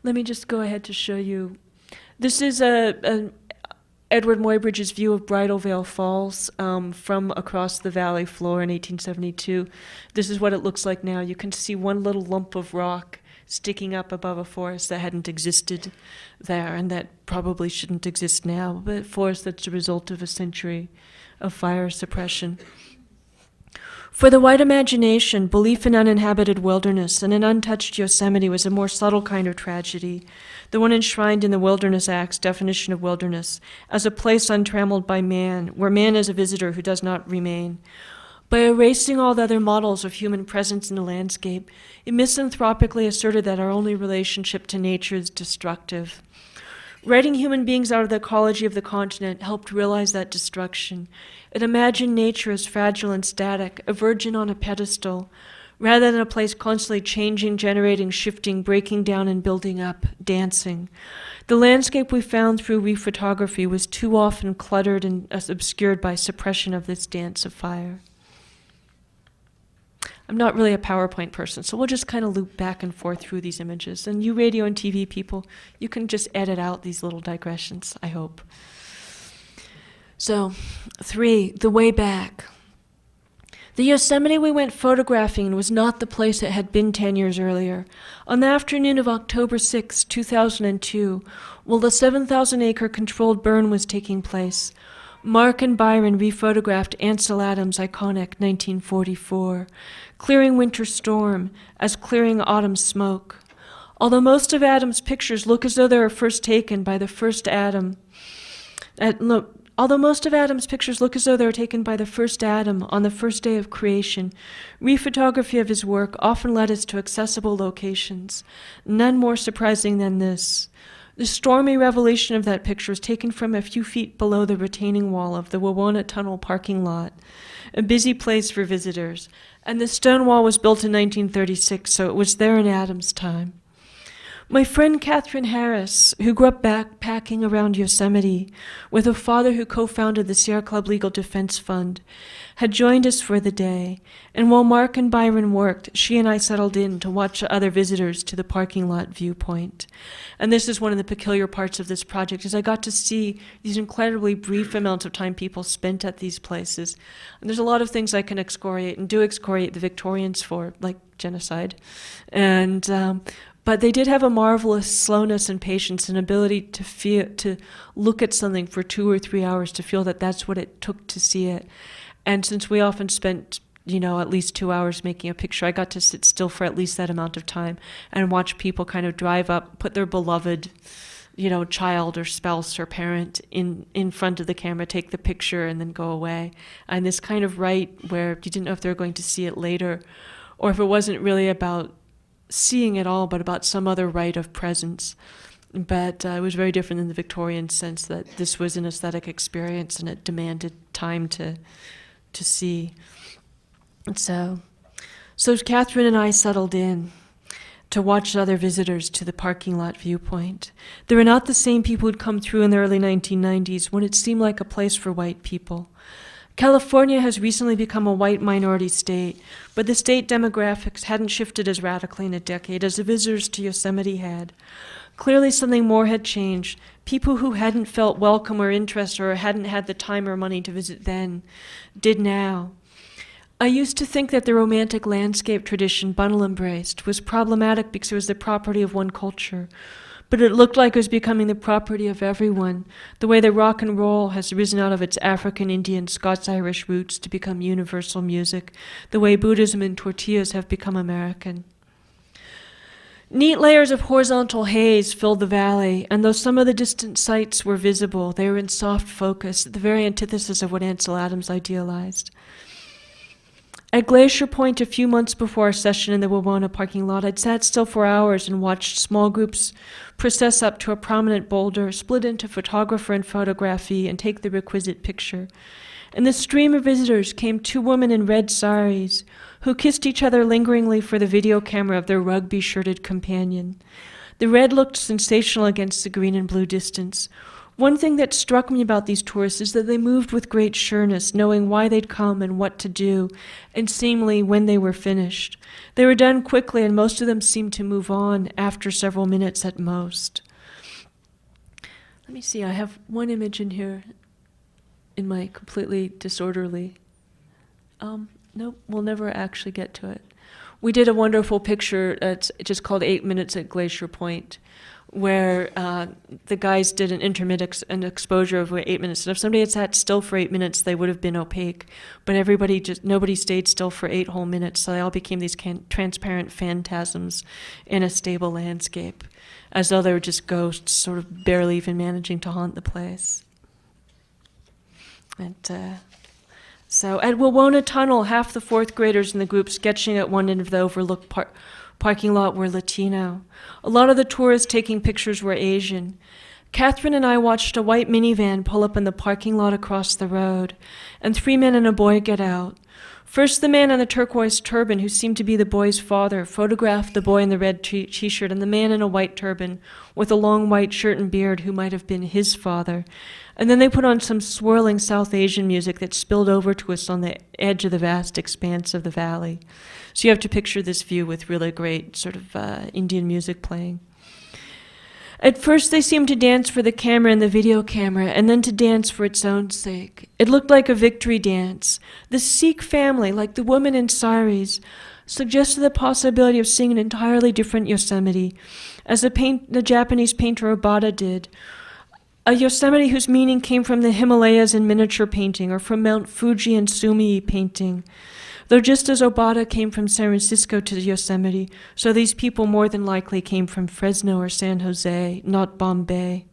Let me just go ahead to show you. This is Edward Muybridge's view of Bridal Veil Falls from across the valley floor in 1872. This is what it looks like now. You can see one little lump of rock sticking up above a forest that hadn't existed there and that probably shouldn't exist now, but a forest that's a result of a century of fire suppression. For the white imagination, belief in uninhabited wilderness and an untouched Yosemite was a more subtle kind of tragedy, the one enshrined in the Wilderness Act's definition of wilderness as a place untrammeled by man, where man is a visitor who does not remain. By erasing all the other models of human presence in the landscape, it misanthropically asserted that our only relationship to nature is destructive. Writing human beings out of the ecology of the continent helped realize that destruction. It imagined nature as fragile and static, a virgin on a pedestal, rather than a place constantly changing, generating, shifting, breaking down, and building up, dancing. The landscape we found through rephotography was too often cluttered and obscured by suppression of this dance of fire. I'm not really a PowerPoint person, so we'll just kind of loop back and forth through these images. And you radio and TV people, you can just edit out these little digressions, I hope. So, 3, the way back. The Yosemite we went photographing was not the place it had been 10 years earlier. On the afternoon of October 6, 2002, while the 7,000-acre controlled burn was taking place, Mark and Byron rephotographed Ansel Adams' iconic 1944, Clearing Winter Storm as Clearing Autumn Smoke. Although most of Adam's pictures look as though they were first taken by the first Adam, although most of Adam's pictures look as though they were taken by the first Adam on the first day of creation, rephotography of his work often led us to accessible locations. None more surprising than this. The stormy revelation of that picture was taken from a few feet below the retaining wall of the Wawona Tunnel parking lot, a busy place for visitors. And the stone wall was built in 1936, so it was there in Adam's time. My friend Catherine Harris, who grew up backpacking around Yosemite with a father who co-founded the Sierra Club Legal Defense Fund, had joined us for the day, and while Mark and Byron worked, she and I settled in to watch other visitors to the parking lot viewpoint. And this is one of the peculiar parts of this project, is I got to see these incredibly brief amounts of time people spent at these places. And there's a lot of things I can excoriate, and do excoriate the Victorians for, like genocide. But they did have a marvelous slowness and patience and ability to look at something for 2 or 3 hours to feel that that's what it took to see it. And since we often spent, at least 2 hours making a picture, I got to sit still for at least that amount of time and watch people kind of drive up, put their beloved, child or spouse or parent in front of the camera, take the picture, and then go away. And this kind of right where you didn't know if they were going to see it later, or if it wasn't really about seeing it all, but about some other rite of presence. But it was very different in the Victorian sense that this was an aesthetic experience and it demanded time to see. And so Catherine and I settled in to watch other visitors to the parking lot viewpoint. They were not the same people who'd come through in the early 1990s when it seemed like a place for white people. California has recently become a white minority state, but the state demographics hadn't shifted as radically in a decade as the visitors to Yosemite had. Clearly something more had changed. People who hadn't felt welcome or interest or hadn't had the time or money to visit then did now. I used to think that the romantic landscape tradition Bunnell embraced was problematic because it was the property of one culture. But it looked like it was becoming the property of everyone, the way that rock and roll has risen out of its African, Indian, Scots-Irish roots to become universal music, the way Buddhism and tortillas have become American. Neat layers of horizontal haze filled the valley, and though some of the distant sights were visible, they were in soft focus, the very antithesis of what Ansel Adams idealized. At Glacier Point a few months before our session in the Wawona parking lot, I'd sat still for hours and watched small groups process up to a prominent boulder, split into photographer and photography, and take the requisite picture. In the stream of visitors came 2 women in red saris who kissed each other lingeringly for the video camera of their rugby-shirted companion. The red looked sensational against the green and blue distance. One thing that struck me about these tourists is that they moved with great sureness, knowing why they'd come and what to do, and seemingly when they were finished. They were done quickly, and most of them seemed to move on after several minutes at most. Let me see, I have one image in here in my completely disorderly. Nope, we'll never actually get to it. We did a wonderful picture, it's just called 8 Minutes at Glacier Point, where the guys did an exposure of 8 minutes. And if somebody had sat still for 8 minutes, they would have been opaque. But nobody stayed still for 8 whole minutes, so they all became these transparent phantasms in a stable landscape, as though they were just ghosts, sort of barely even managing to haunt the place. And so at Wawona Tunnel, half the 4th graders in the group sketching at one end of the overlooked parking lot were Latino. A lot of the tourists taking pictures were Asian. Catherine and I watched a white minivan pull up in the parking lot across the road, and 3 men and a boy get out. First, the man in the turquoise turban, who seemed to be the boy's father, photographed the boy in the red t-shirt and the man in a white turban with a long white shirt and beard who might have been his father. And then they put on some swirling South Asian music that spilled over to us on the edge of the vast expanse of the valley. So you have to picture this view with really great sort of Indian music playing. At first, they seemed to dance for the camera and the video camera, and then to dance for its own sake. It looked like a victory dance. The Sikh family, like the woman in saris, suggested the possibility of seeing an entirely different Yosemite, as the Japanese painter Obata did. A Yosemite whose meaning came from the Himalayas in miniature painting, or from Mount Fuji and Sumi painting. Though just as Obata came from San Francisco to Yosemite, so these people more than likely came from Fresno or San Jose, not Bombay.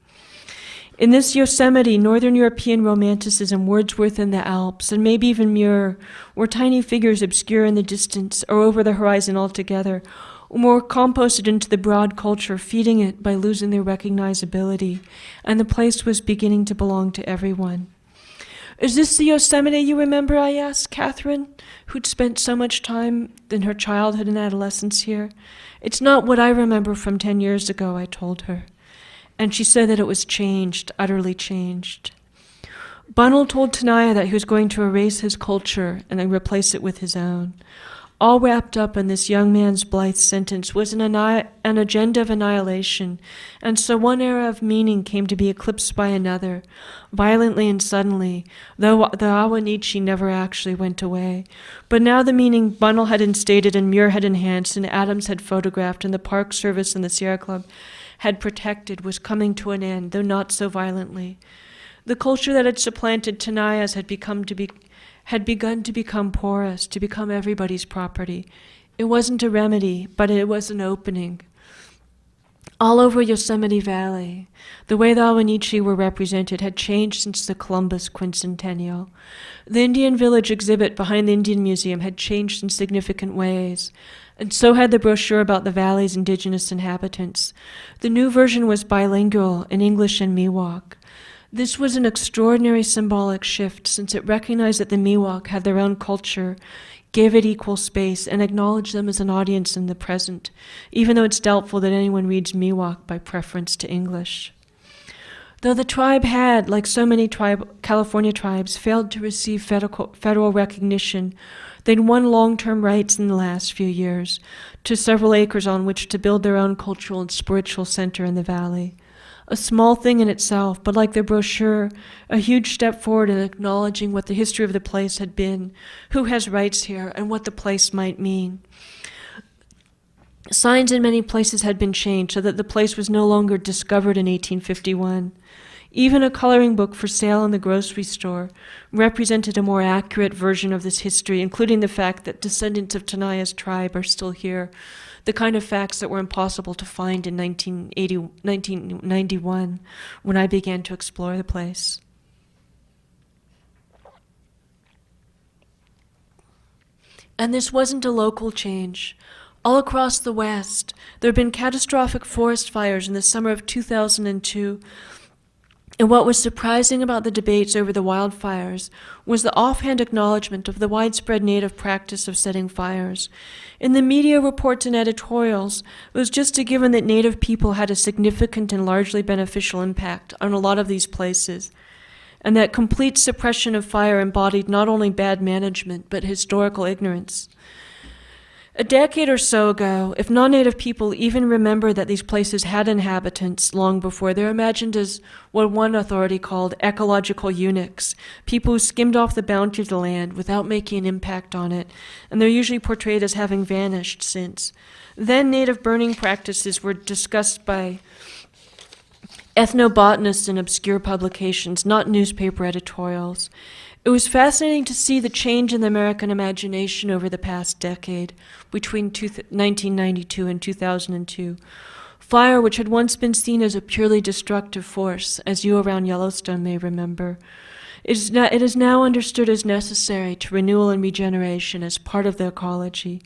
In this Yosemite, Northern European romanticism, Wordsworth in the Alps, and maybe even Muir, were tiny figures obscure in the distance or over the horizon altogether, or more composted into the broad culture, feeding it by losing their recognizability, and the place was beginning to belong to everyone. Is this the Yosemite you remember, I asked Catherine, who'd spent so much time in her childhood and adolescence here. It's not what I remember from 10 years ago, I told her. And she said that it was changed, utterly changed. Bunnell told Tenaya that he was going to erase his culture and then replace it with his own. All wrapped up in this young man's blithe sentence was an agenda of annihilation, and so one era of meaning came to be eclipsed by another, violently and suddenly, though the Awanichi never actually went away. But now the meaning Bunnell had instated and Muir had enhanced and Adams had photographed and the Park Service and the Sierra Club had protected was coming to an end, though not so violently. The culture that had supplanted Tenaya's had begun to become porous, to become everybody's property. It wasn't a remedy, but it was an opening. All over Yosemite Valley, the way the Awanichi were represented had changed since the Columbus quincentennial. The Indian Village exhibit behind the Indian Museum had changed in significant ways, and so had the brochure about the valley's indigenous inhabitants. The new version was bilingual in English and Miwok. This was an extraordinary symbolic shift, since it recognized that the Miwok had their own culture, gave it equal space, and acknowledged them as an audience in the present, even though it's doubtful that anyone reads Miwok by preference to English. Though the tribe had, like so many California tribes, failed to receive federal recognition, they'd won long-term rights in the last few years to several acres on which to build their own cultural and spiritual center in the valley. A small thing in itself, but like the brochure, a huge step forward in acknowledging what the history of the place had been, who has rights here, and what the place might mean. Signs in many places had been changed so that the place was no longer discovered in 1851. Even a coloring book for sale in the grocery store represented a more accurate version of this history, including the fact that descendants of Tenaya's tribe are still here, the kind of facts that were impossible to find in 1991 when I began to explore the place. And this wasn't a local change. All across the West, there have been catastrophic forest fires in the summer of 2002. And what was surprising about the debates over the wildfires was the offhand acknowledgement of the widespread native practice of setting fires. In the media reports and editorials, it was just a given that native people had a significant and largely beneficial impact on a lot of these places, and that complete suppression of fire embodied not only bad management, but historical ignorance. A decade or so ago, if non-native people even remember that these places had inhabitants long before, they're imagined as what one authority called ecological eunuchs, people who skimmed off the bounty of the land without making an impact on it, and they're usually portrayed as having vanished since. Then native burning practices were discussed by ethnobotanists in obscure publications, not newspaper editorials. It was fascinating to see the change in the American imagination over the past decade, between 1992 and 2002. Fire, which had once been seen as a purely destructive force, as you around Yellowstone may remember, it is now understood as necessary to renewal and regeneration as part of the ecology.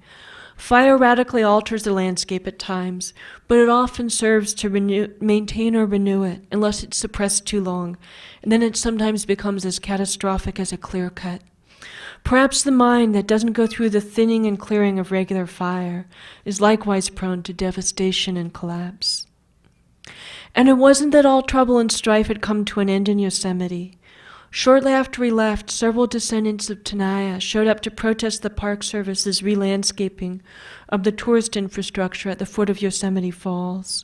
Fire radically alters the landscape at times, but it often serves to maintain or renew it, unless it's suppressed too long, and then it sometimes becomes as catastrophic as a clear cut. Perhaps the mind that doesn't go through the thinning and clearing of regular fire is likewise prone to devastation and collapse. And it wasn't that all trouble and strife had come to an end in Yosemite. Shortly after we left, several descendants of Tenaya showed up to protest the Park Service's re-landscaping of the tourist infrastructure at the foot of Yosemite Falls.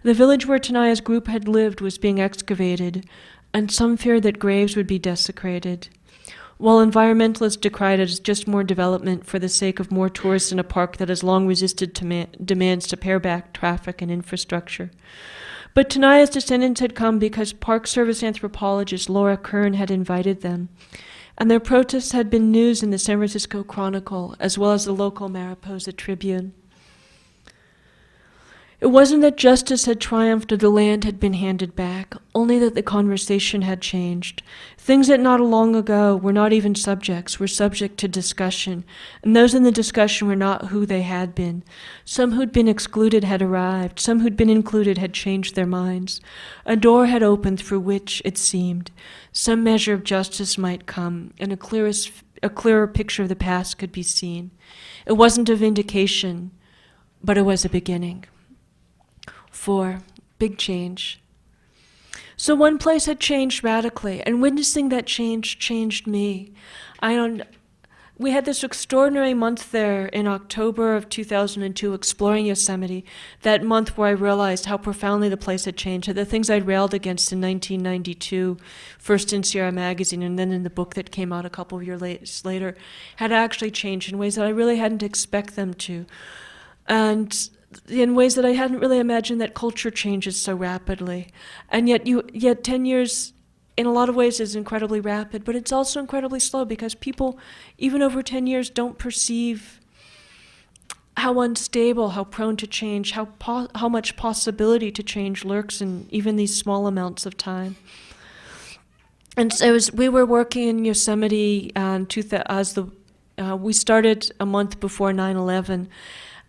The village where Tenaya's group had lived was being excavated, and some feared that graves would be desecrated. While environmentalists decried it as just more development for the sake of more tourists in a park that has long resisted demands to pare back traffic and infrastructure. But Tenaya's descendants had come because Park Service anthropologist Laura Kern had invited them. and their protests had been news in the San Francisco Chronicle, as well as the local Mariposa Tribune. It wasn't that justice had triumphed or the land had been handed back, only that the conversation had changed. Things that not long ago were not even subjects were subject to discussion, and those in the discussion were not who they had been. Some who'd been excluded had arrived, some who'd been included had changed their minds. A door had opened through which, it seemed, some measure of justice might come, and a clearer picture of the past could be seen. It wasn't a vindication, but it was a beginning. 4. Big change. So one place had changed radically, and witnessing that change changed me. We had this extraordinary month there in October of 2002 exploring Yosemite, that month where I realized how profoundly the place had changed, that the things I'd railed against in 1992, first in Sierra Magazine and then in the book that came out a couple of years later, had actually changed in ways that I really hadn't expected them to. And in ways that I hadn't really imagined that culture changes so rapidly. And yet 10 years in a lot of ways is incredibly rapid, but it's also incredibly slow because people, even over 10 years, don't perceive how unstable, how prone to change, how much possibility to change lurks in even these small amounts of time. And so we were working in Yosemite we started a month before 9/11,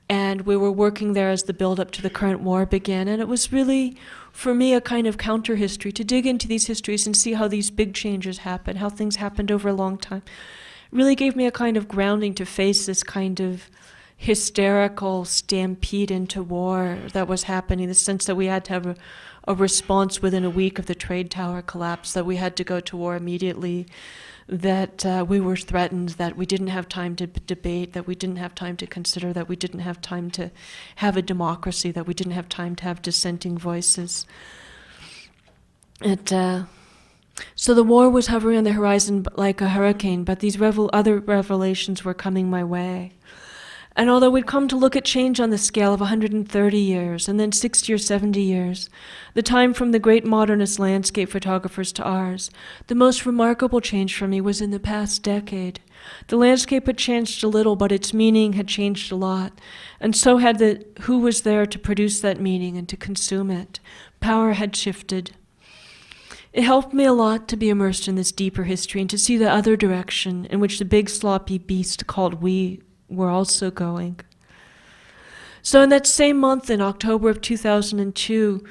and we were working there as the build-up to the current war began. And it was really, for me, a kind of counter-history, to dig into these histories and see how these big changes happen, how things happened over a long time. It really gave me a kind of grounding to face this kind of hysterical stampede into war that was happening, the sense that we had to have a response within a week of the trade tower collapse, that we had to go to war immediately, that we were threatened, that we didn't have time to debate, that we didn't have time to consider, that we didn't have time to have a democracy, that we didn't have time to have dissenting voices. So the war was hovering on the horizon like a hurricane, but these other revelations were coming my way. And although we'd come to look at change on the scale of 130 years, and then 60 or 70 years, the time from the great modernist landscape photographers to ours, the most remarkable change for me was in the past decade. The landscape had changed a little, but its meaning had changed a lot, and so had who was there to produce that meaning and to consume it. Power had shifted. It helped me a lot to be immersed in this deeper history and to see the other direction in which the big sloppy beast called we were also going. So in that same month, in October of 2002,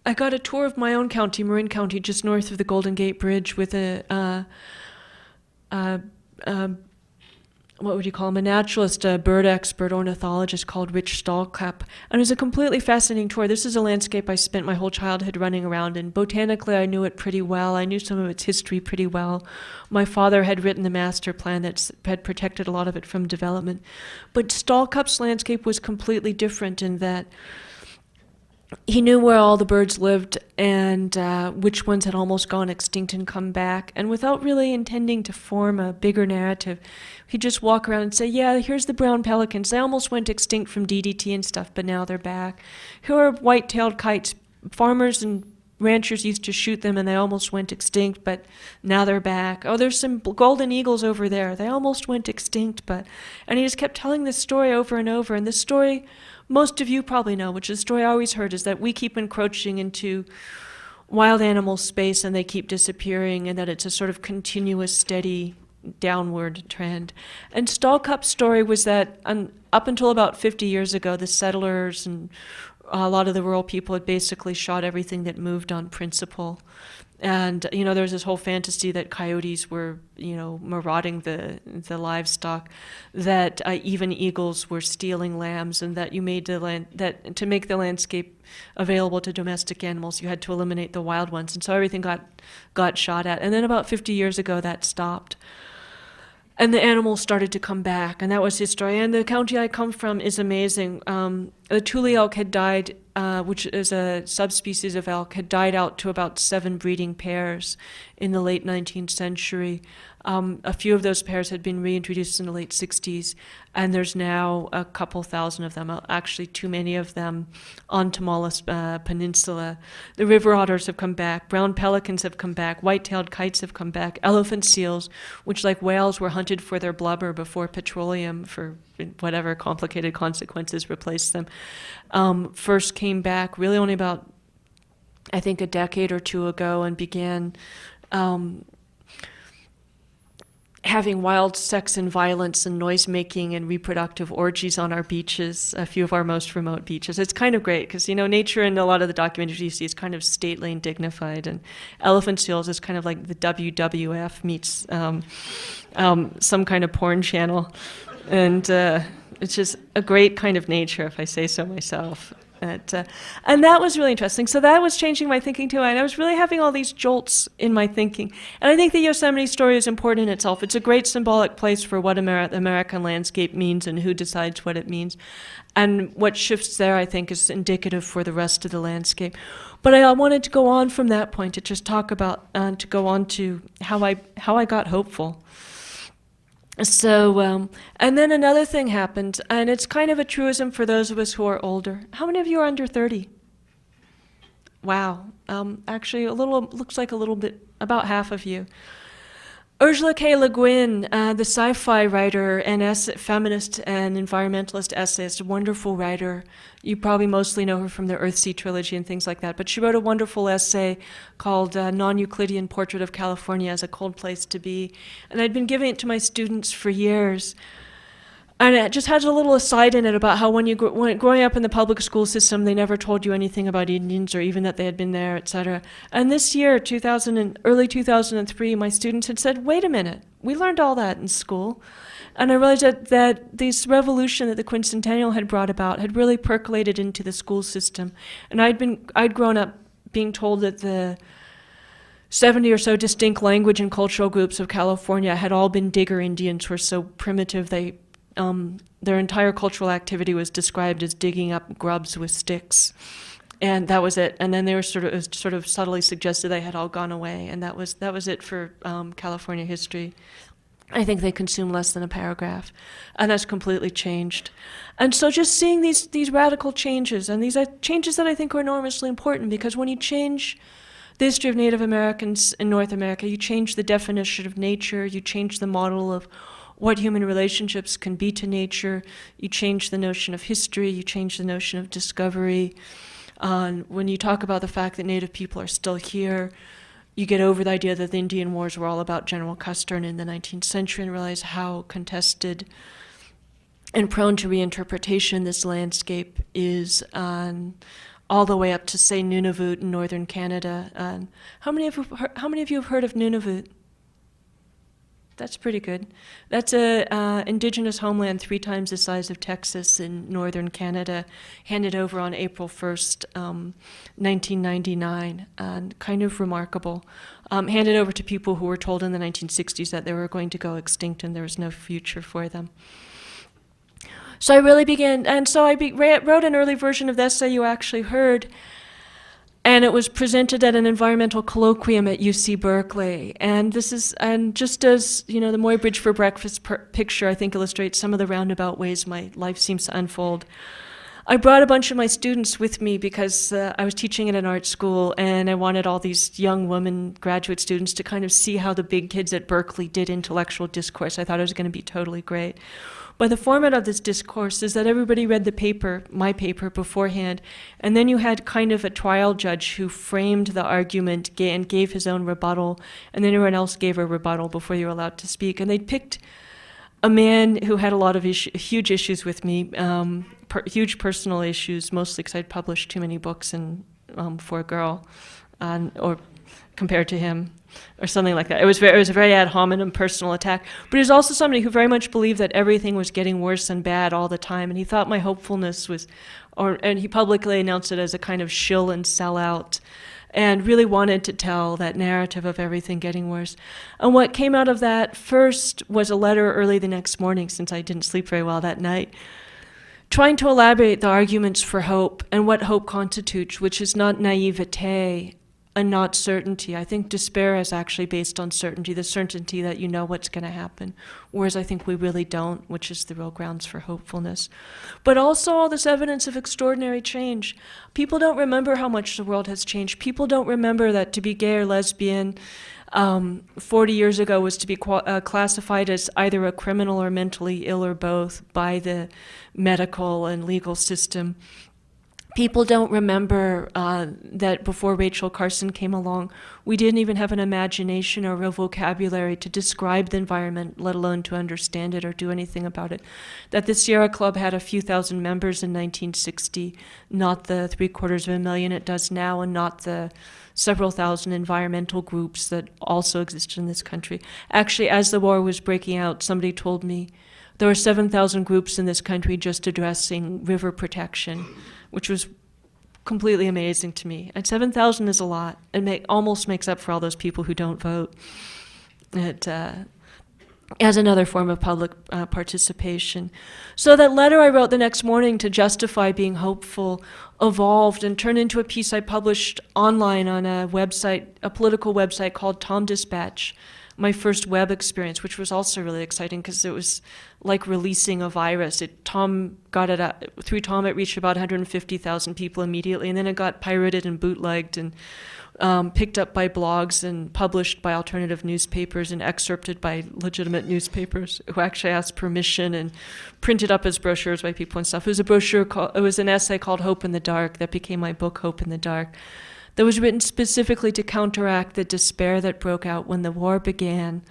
I got a tour of my own county, Marin County, just north of the Golden Gate Bridge, with what would you call him, a naturalist, a bird expert, ornithologist called Rich Stahlkapp. And it was a completely fascinating tour. This is a landscape I spent my whole childhood running around in. Botanically, I knew it pretty well. I knew some of its history pretty well. My father had written the master plan that had protected a lot of it from development. But Stahlkapp's landscape was completely different in that he knew where all the birds lived and which ones had almost gone extinct and come back. And without really intending to form a bigger narrative, he'd just walk around and say, yeah, here's the brown pelicans. They almost went extinct from DDT and stuff, but now they're back. Here are white-tailed kites. Farmers and ranchers used to shoot them and they almost went extinct, but now they're back. Oh, there's some golden eagles over there. They almost went extinct, but... And he just kept telling this story over and over. And this story, most of you probably know, which is a story I always heard, is that we keep encroaching into wild animal space and they keep disappearing, and that it's a sort of continuous, steady downward trend. And Stahlkapp's story was that up until about 50 years ago, the settlers and a lot of the rural people had basically shot everything that moved on principle. And, there was this whole fantasy that coyotes were, marauding the livestock, that even eagles were stealing lambs, and that you made that to make the landscape available to domestic animals, you had to eliminate the wild ones. And so everything got shot at. And then about 50 years ago, that stopped. And the animals started to come back, and that was his story. And the county I come from is amazing. the Thule elk had died, which is a subspecies of elk, had died out to about 7 breeding pairs in the late 19th century. A few of those pairs had been reintroduced in the late 60s, and there's now a couple thousand of them, actually too many of them, on Tamaulipas Peninsula. The river otters have come back, brown pelicans have come back, white-tailed kites have come back, elephant seals, which like whales were hunted for their blubber before petroleum, for whatever complicated consequences replaced them, first came back really only about, I think, a decade or two ago, and began having wild sex and violence and noise-making and reproductive orgies on our beaches, a few of our most remote beaches. It's kind of great because, nature in a lot of the documentaries you see is kind of stately and dignified, and elephant seals is kind of like the WWF meets some kind of porn channel. And it's just a great kind of nature, if I say so myself. And that was really interesting. So that was changing my thinking too. And I was really having all these jolts in my thinking. And I think the Yosemite story is important in itself. It's a great symbolic place for what the American landscape means and who decides what it means. And what shifts there, I think, is indicative for the rest of the landscape. But I wanted to go on from that point to just talk about, to go on to how I got hopeful. So, and then another thing happened, and it's kind of a truism for those of us who are older. How many of you are under 30? Wow. Actually, looks like a little bit, about half of you. Ursula K. Le Guin, the sci-fi writer and feminist and environmentalist essayist, a wonderful writer. You probably mostly know her from the Earthsea trilogy and things like that. But she wrote a wonderful essay called Non-Euclidean Portrait of California as a Cold Place to Be. And I'd been giving it to my students for years. And it just has a little aside in it about how when growing up in the public school system, they never told you anything about Indians or even that they had been there, etc. And this year, early 2003, my students had said, wait a minute, we learned all that in school. And I realized that this revolution that the quincentennial had brought about had really percolated into the school system. And I'd grown up being told that the 70 or so distinct language and cultural groups of California had all been Digger Indians, who were so primitive their entire cultural activity was described as digging up grubs with sticks, and that was it. And then they were sort of subtly suggested they had all gone away, and that was it for California history. I think they consume less than a paragraph, and that's completely changed. And so just seeing these radical changes, and these are changes that I think are enormously important, because when you change the history of Native Americans in North America, you change the definition of nature, you change the model of what human relationships can be to nature, you change the notion of history, you change the notion of discovery. When you talk about the fact that Native people are still here, you get over the idea that the Indian Wars were all about General Custer in the 19th century and realize how contested and prone to reinterpretation this landscape is, all the way up to, say, Nunavut in northern Canada. How many of you have heard of Nunavut? That's pretty good. That's a indigenous homeland 3 times the size of Texas in northern Canada, handed over on April 1st, 1999, and kind of remarkable. Handed over to people who were told in the 1960s that they were going to go extinct and there was no future for them. So I really began, and so I wrote an early version of the essay you actually heard, and it was presented at an environmental colloquium at UC Berkeley. And just as, the Moy Bridge for Breakfast picture, I think, illustrates some of the roundabout ways my life seems to unfold. I brought a bunch of my students with me because I was teaching at an art school, and I wanted all these young women graduate students to kind of see how the big kids at Berkeley did intellectual discourse. I thought it was going to be totally great. But the format of this discourse is that everybody read the paper, my paper, beforehand, and then you had kind of a trial judge who framed the argument and gave his own rebuttal, and then everyone else gave a rebuttal before you were allowed to speak. And they picked a man who had a lot of huge issues with me, huge personal issues, mostly because I'd published too many books for a girl, or compared to him, or something like that. It was a very ad hominem personal attack. But he was also somebody who very much believed that everything was getting worse and bad all the time, and he thought my hopefulness was, and he publicly announced it as a kind of shill and sellout, and really wanted to tell that narrative of everything getting worse. And what came out of that first was a letter early the next morning, since I didn't sleep very well that night, trying to elaborate the arguments for hope and what hope constitutes, which is not naivete and not certainty. I think despair is actually based on certainty, the certainty that you know what's going to happen, whereas I think we really don't, which is the real grounds for hopefulness. But also all this evidence of extraordinary change. People don't remember how much the world has changed. People don't remember that to be gay or lesbian 40 years ago was to be classified as either a criminal or mentally ill or both by the medical and legal system. People don't remember that before Rachel Carson came along, we didn't even have an imagination or a vocabulary to describe the environment, let alone to understand it or do anything about it. That the Sierra Club had a few thousand members in 1960, not the 750,000 it does now, and not the several thousand environmental groups that also exist in this country. Actually, as the war was breaking out, somebody told me there were 7,000 groups in this country just addressing river protection, which was completely amazing to me. And 7,000 is a lot. It almost makes up for all those people who don't vote. It as another form of public participation. So that letter I wrote the next morning to justify being hopeful evolved and turned into a piece I published online on a website, a political website called Tom Dispatch, my first web experience, which was also really exciting because it was like releasing a virus. Tom got it out, through Tom it reached about 150,000 people immediately, and then it got pirated and bootlegged and picked up by blogs and published by alternative newspapers and excerpted by legitimate newspapers who actually asked permission and printed up as brochures by people and stuff. It was an essay called Hope in the Dark that became my book, Hope in the Dark, that was written specifically to counteract the despair that broke out when the war began,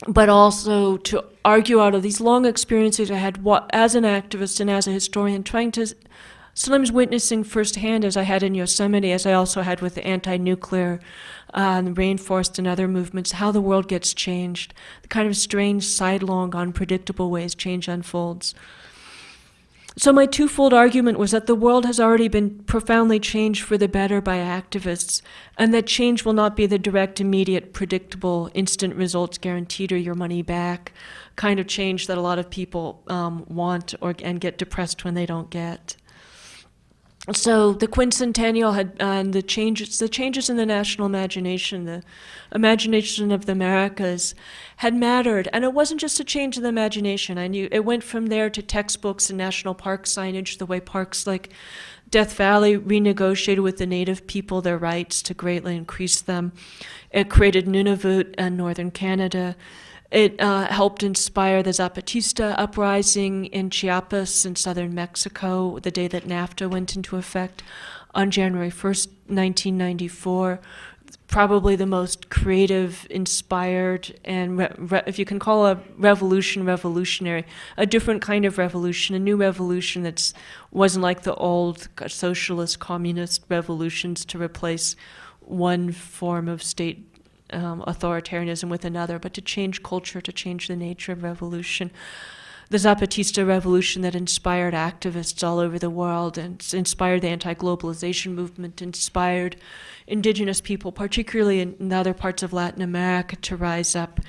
but also to argue out of these long experiences I had as an activist and as a historian, trying to sometimes witnessing firsthand, as I had in Yosemite, as I also had with the anti-nuclear, the rainforest and other movements, how the world gets changed, the kind of strange, sidelong, unpredictable ways change unfolds. So my twofold argument was that the world has already been profoundly changed for the better by activists, and that change will not be the direct, immediate, predictable, instant results guaranteed or your money back kind of change that a lot of people want and get depressed when they don't get. So the quincentennial had the changes in the national imagination, the imagination of the Americas had mattered. And it wasn't just a change in the imagination. I knew it went from there to textbooks and national park signage, the way parks like Death Valley renegotiated with the native people their rights to greatly increase them. It created Nunavut in northern Canada. It helped inspire the Zapatista uprising in Chiapas in southern Mexico, the day that NAFTA went into effect on January 1st, 1994. Probably the most creative, inspired, and if you can call a revolution revolutionary, a different kind of revolution, a new revolution that wasn't like the old socialist, communist revolutions to replace one form of state authoritarianism with another, but to change culture, to change the nature of revolution. The Zapatista revolution that inspired activists all over the world and inspired the anti-globalization movement, inspired indigenous people, particularly in other parts of Latin America, to rise up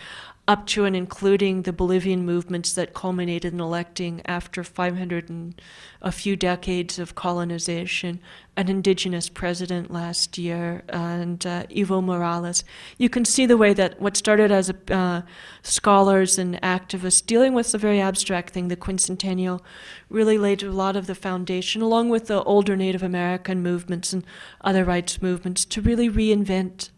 to and including the Bolivian movements that culminated in electing, after 500 and a few decades of colonization, an indigenous president last year, and Evo Morales. You can see the way that what started as scholars and activists dealing with the very abstract thing, the quincentennial, really laid a lot of the foundation, along with the older Native American movements and other rights movements, to really reinvent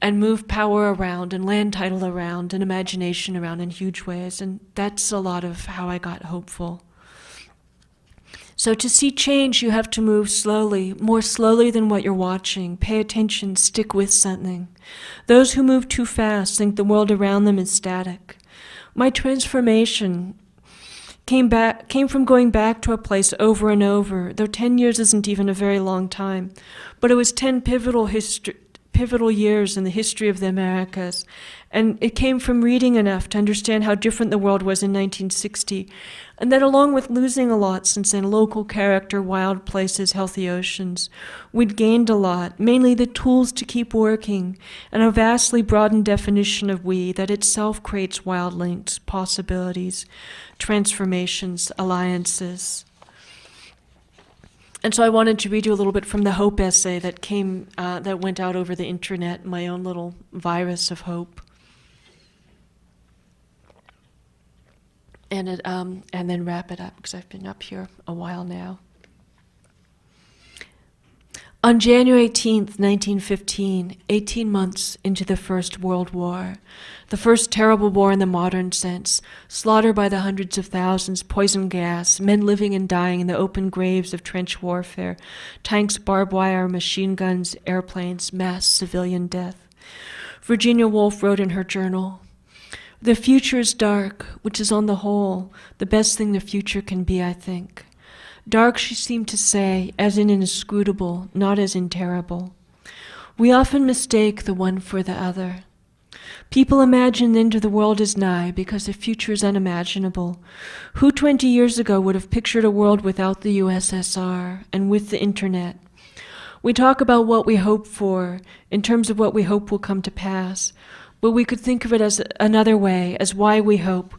and move power around and land title around and imagination around in huge ways. And that's a lot of how I got hopeful. So to see change, you have to move slowly, more slowly than what you're watching. Pay attention, stick with something. Those who move too fast think the world around them is static. My transformation came from going back to a place over and over, though 10 years isn't even a very long time. But it was 10 pivotal pivotal years in the history of the Americas, and it came from reading enough to understand how different the world was in 1960, and that along with losing a lot since then, local character, wild places, healthy oceans, we'd gained a lot, mainly the tools to keep working, and a vastly broadened definition of we that itself creates wild links, possibilities, transformations, alliances. And so I wanted to read you a little bit from the hope essay that that went out over the internet, my own little virus of hope. And then wrap it up, because I've been up here a while now. On January 18th, 1915, 18 months into the First World War, the first terrible war in the modern sense, slaughter by the hundreds of thousands, poison gas, men living and dying in the open graves of trench warfare, tanks, barbed wire, machine guns, airplanes, mass civilian death. Virginia Woolf wrote in her journal, "The future is dark, which is on the whole the best thing the future can be, I think. Dark, she seemed to say, as in inscrutable, not as in terrible. We often mistake the one for the other. People imagine the end of the world is nigh because the future is unimaginable. Who 20 years ago would have pictured a world without the USSR and with the internet? We talk about what we hope for in terms of what we hope will come to pass, but we could think of it as another way, as why we hope.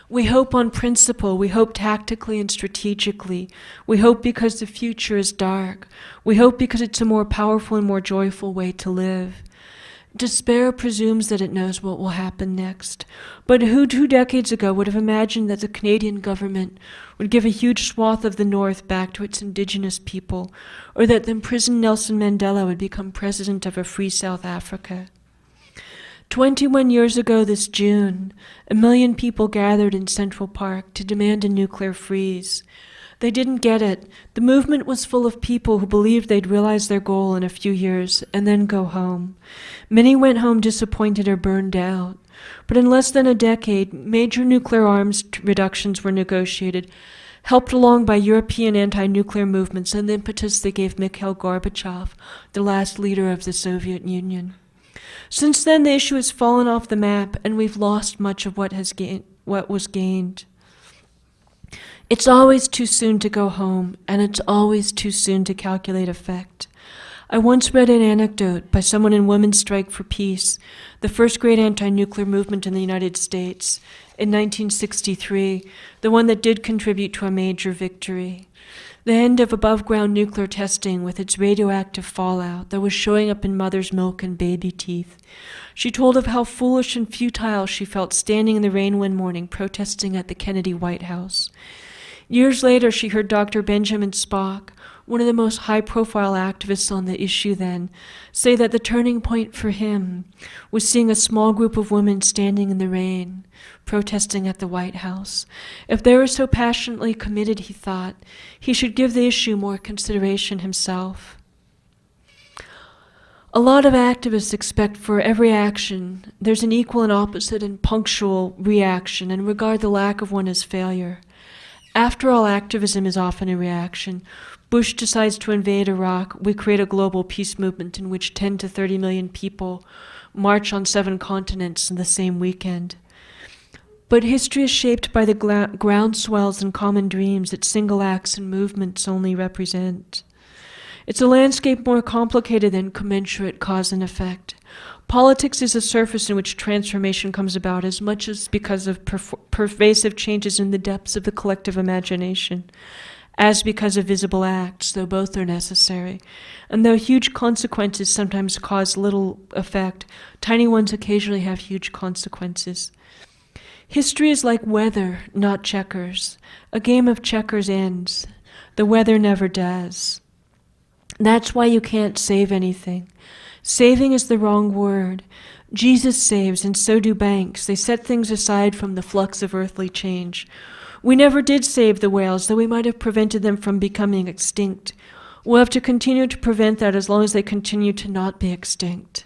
We hope on principle, we hope tactically and strategically. We hope because the future is dark. We hope because it's a more powerful and more joyful way to live. Despair presumes that it knows what will happen next. But who 2 decades ago would have imagined that the Canadian government would give a huge swath of the North back to its indigenous people, or that the imprisoned Nelson Mandela would become president of a free South Africa? 21 years ago this June, 1 million people gathered in Central Park to demand a nuclear freeze. They didn't get it. The movement was full of people who believed they'd realize their goal in a few years and then go home. Many went home disappointed or burned out. But in less than a decade, major nuclear arms reductions were negotiated, helped along by European anti-nuclear movements and the impetus they gave Mikhail Gorbachev, the last leader of the Soviet Union. Since then, the issue has fallen off the map, and we've lost much of what was gained. It's always too soon to go home, and it's always too soon to calculate effect. I once read an anecdote by someone in Women's Strike for Peace, the first great anti-nuclear movement in the United States, in 1963, the one that did contribute to a major victory. The end of above-ground nuclear testing with its radioactive fallout that was showing up in mother's milk and baby teeth. She told of how foolish and futile she felt standing in the rain one morning protesting at the Kennedy White House. Years later, she heard Dr. Benjamin Spock, one of the most high-profile activists on the issue then, say that the turning point for him was seeing a small group of women standing in the rain, protesting at the White House. If they were so passionately committed, he thought, he should give the issue more consideration himself. A lot of activists expect for every action there's an equal and opposite and punctual reaction and regard the lack of one as failure. After all, activism is often a reaction. Bush decides to invade Iraq. We create a global peace movement in which 10 to 30 million people march on 7 continents in the same weekend. But history is shaped by the groundswells and common dreams that single acts and movements only represent. It's a landscape more complicated than commensurate cause and effect. Politics is a surface in which transformation comes about as much as because of pervasive changes in the depths of the collective imagination, as because of visible acts, though both are necessary. And though huge consequences sometimes cause little effect, tiny ones occasionally have huge consequences. History is like weather, not checkers. A game of checkers ends. The weather never does. That's why you can't save anything. Saving is the wrong word. Jesus saves, and so do banks. They set things aside from the flux of earthly change. We never did save the whales, though we might have prevented them from becoming extinct. We'll have to continue to prevent that as long as they continue to not be extinct.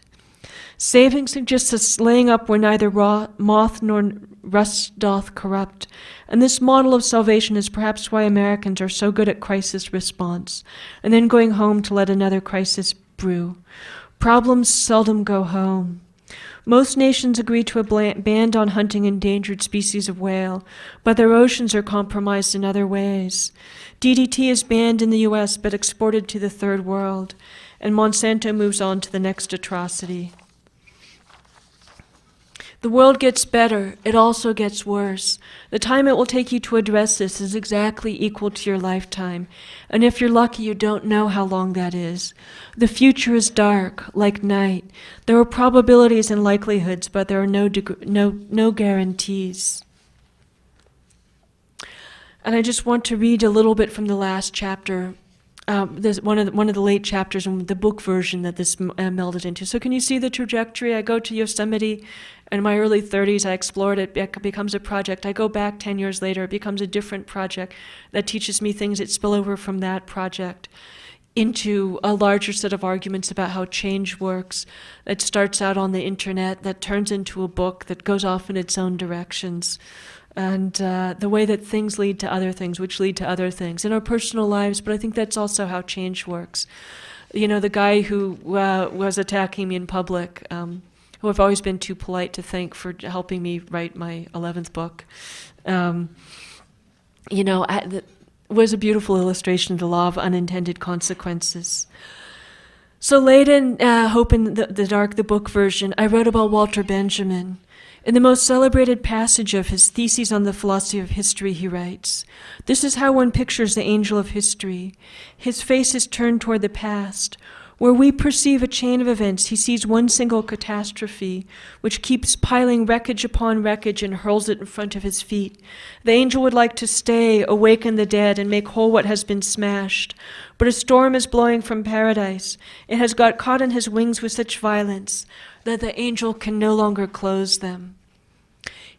Saving suggests us laying up where neither moth nor rust doth corrupt, and this model of salvation is perhaps why Americans are so good at crisis response, and then going home to let another crisis brew. Problems seldom go home. Most nations agree to a ban on hunting endangered species of whale, but their oceans are compromised in other ways. DDT is banned in the US but exported to the third world, and Monsanto moves on to the next atrocity. The world gets better, it also gets worse. The time it will take you to address this is exactly equal to your lifetime, and if you're lucky, you don't know how long that is. The future is dark, like night. There are probabilities and likelihoods, but there are no guarantees. And I just want to read a little bit from the last chapter. There's one of the late chapters in the book version that this melded into. So can you see the trajectory? I go to Yosemite. In my early 30s, I explored it. It becomes a project. I go back 10 years later. It becomes a different project that teaches me things that spill over from that project into a larger set of arguments about how change works. That starts out on the internet, that turns into a book that goes off in its own directions. And the way that things lead to other things, which lead to other things in our personal lives, but I think that's also how change works. You know, the guy who was attacking me in public, who I've always been too polite to thank for helping me write my 11th book, was a beautiful illustration of the law of unintended consequences. So late in Hope in the Dark, the book version, I wrote about Walter Benjamin. In the most celebrated passage of his Theses on the Philosophy of History, he writes, "This is how one pictures the angel of history. His face is turned toward the past. Where we perceive a chain of events, he sees one single catastrophe, which keeps piling wreckage upon wreckage and hurls it in front of his feet. The angel would like to stay, awaken the dead, and make whole what has been smashed. But a storm is blowing from paradise. It has got caught in his wings with such violence that the angel can no longer close them."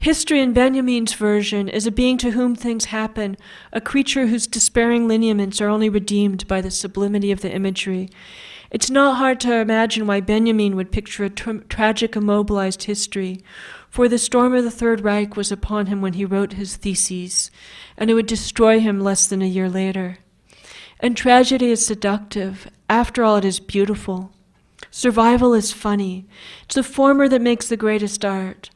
History in Benjamin's version is a being to whom things happen, a creature whose despairing lineaments are only redeemed by the sublimity of the imagery. It's not hard to imagine why Benjamin would picture a tragic, immobilized history, for the storm of the Third Reich was upon him when he wrote his Theses, and it would destroy him less than a year later. And tragedy is seductive. After all, it is beautiful. Survival is funny. It's the former that makes the greatest art.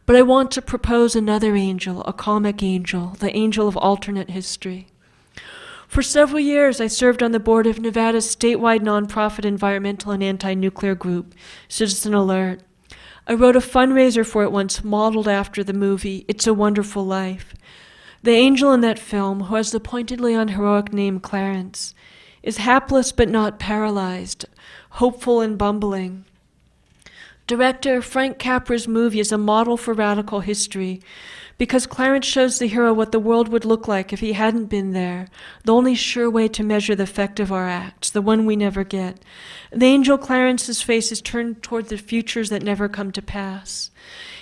But I want to propose another angel, a comic angel, the angel of alternate history. For several years, I served on the board of Nevada's statewide nonprofit environmental and anti-nuclear group, Citizen Alert. I wrote a fundraiser for it once, modeled after the movie It's a Wonderful Life. The angel in that film, who has the pointedly unheroic name Clarence, is hapless but not paralyzed, hopeful and bumbling. Director Frank Capra's movie is a model for radical history because Clarence shows the hero what the world would look like if he hadn't been there, the only sure way to measure the effect of our acts, the one we never get. The angel Clarence's face is turned toward the futures that never come to pass.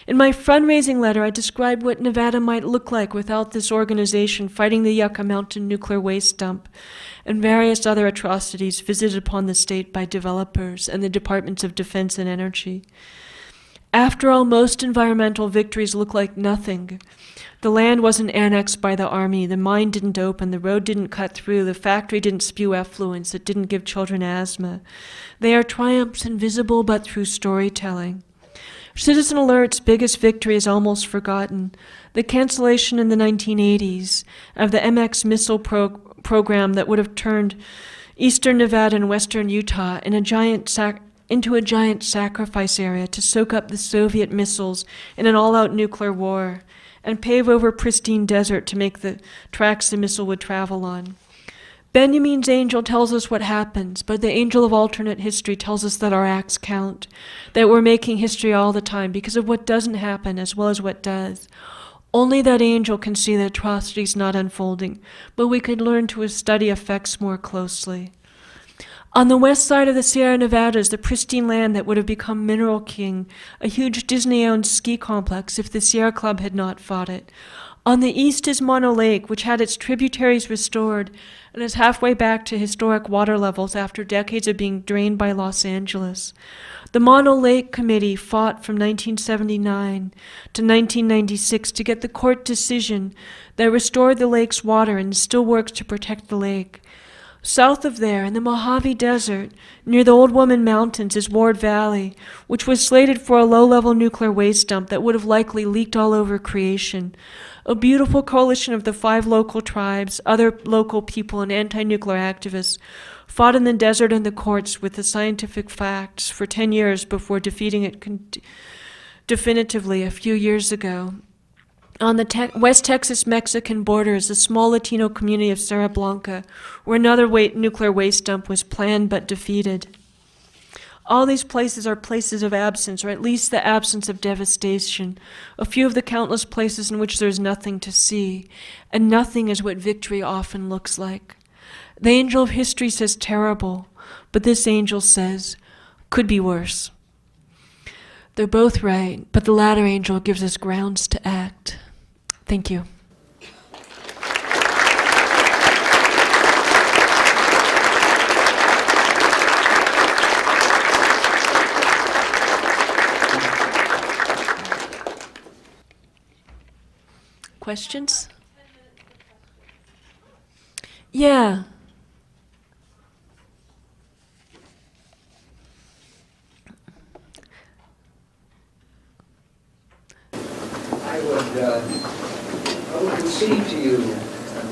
In my fundraising letter, I described what Nevada might look like without this organization fighting the Yucca Mountain nuclear waste dump and various other atrocities visited upon the state by developers and the Departments of Defense and Energy. After all, most environmental victories look like nothing. The land wasn't annexed by the army, the mine didn't open, the road didn't cut through, the factory didn't spew effluents, it didn't give children asthma. They are triumphs invisible but through storytelling. Citizen Alert's biggest victory is almost forgotten. The cancellation in the 1980s of the MX missile program that would have turned eastern Nevada and western Utah into a giant sacrifice area to soak up the Soviet missiles in an all-out nuclear war and pave over pristine desert to make the tracks the missile would travel on. Benjamin's angel tells us what happens, but the angel of alternate history tells us that our acts count, that we're making history all the time because of what doesn't happen as well as what does. Only that angel can see the atrocities not unfolding, but we could learn to study effects more closely. On the west side of the Sierra Nevadas, the pristine land that would have become Mineral King, a huge Disney-owned ski complex if the Sierra Club had not fought it. On the east is Mono Lake, which had its tributaries restored and is halfway back to historic water levels after decades of being drained by Los Angeles. The Mono Lake Committee fought from 1979 to 1996 to get the court decision that restored the lake's water and still works to protect the lake. South of there, in the Mojave Desert, near the Old Woman Mountains, is Ward Valley, which was slated for a low-level nuclear waste dump that would have likely leaked all over creation. A beautiful coalition of the 5 local tribes, other local people, and anti-nuclear activists fought in the desert and the courts with the scientific facts for 10 years before defeating it definitively a few years ago. On the West Texas-Mexican border is a small Latino community of Cerro Blanca, where another nuclear waste dump was planned but defeated. All these places are places of absence, or at least the absence of devastation, a few of the countless places in which there is nothing to see, and nothing is what victory often looks like. The angel of history says terrible, but this angel says could be worse. They're both right, but the latter angel gives us grounds to act. Thank you. Questions? Yeah. I would concede to you,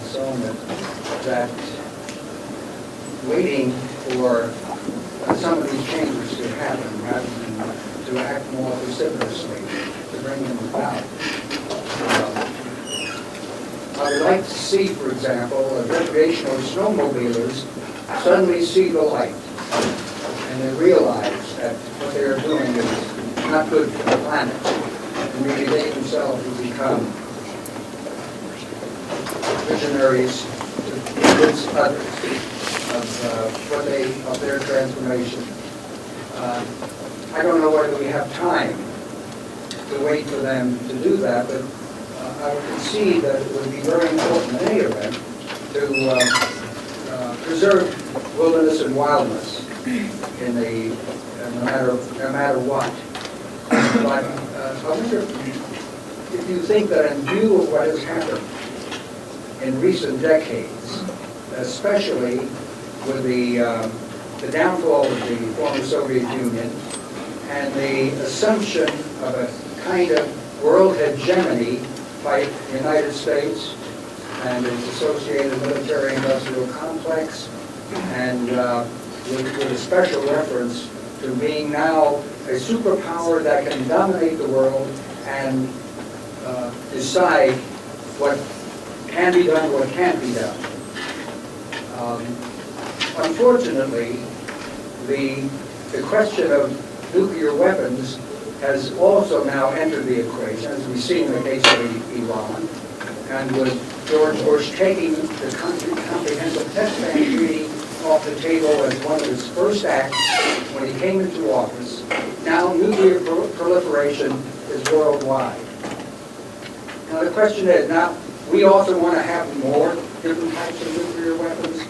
Solomon, that waiting for some of these changes to happen rather than to act more precipitously to bring them about. I would like to see, for example, recreational snowmobilers suddenly see the light and they realize that what they are doing is not good for the planet. And maybe they themselves will become visionaries to convince others of their transformation. I don't know whether we have time to wait for them to do that, but I would concede that it would be very important in any event to preserve wilderness and wildness no matter what. But I wonder if you think that in view of what has happened in recent decades, especially with the downfall of the former Soviet Union and the assumption of a kind of world hegemony by the United States and its associated military-industrial complex, and with a special reference to being now a superpower that can dominate the world and decide what can be done, what can't be done. Unfortunately, the question of nuclear weapons has also now entered the equation, as we see in the case of Iran, and with George Bush taking the Comprehensive Test Ban Treaty off the table as one of his first acts when he came into office. Now nuclear proliferation is worldwide. Now the question is, now we also want to have more different types of nuclear weapons.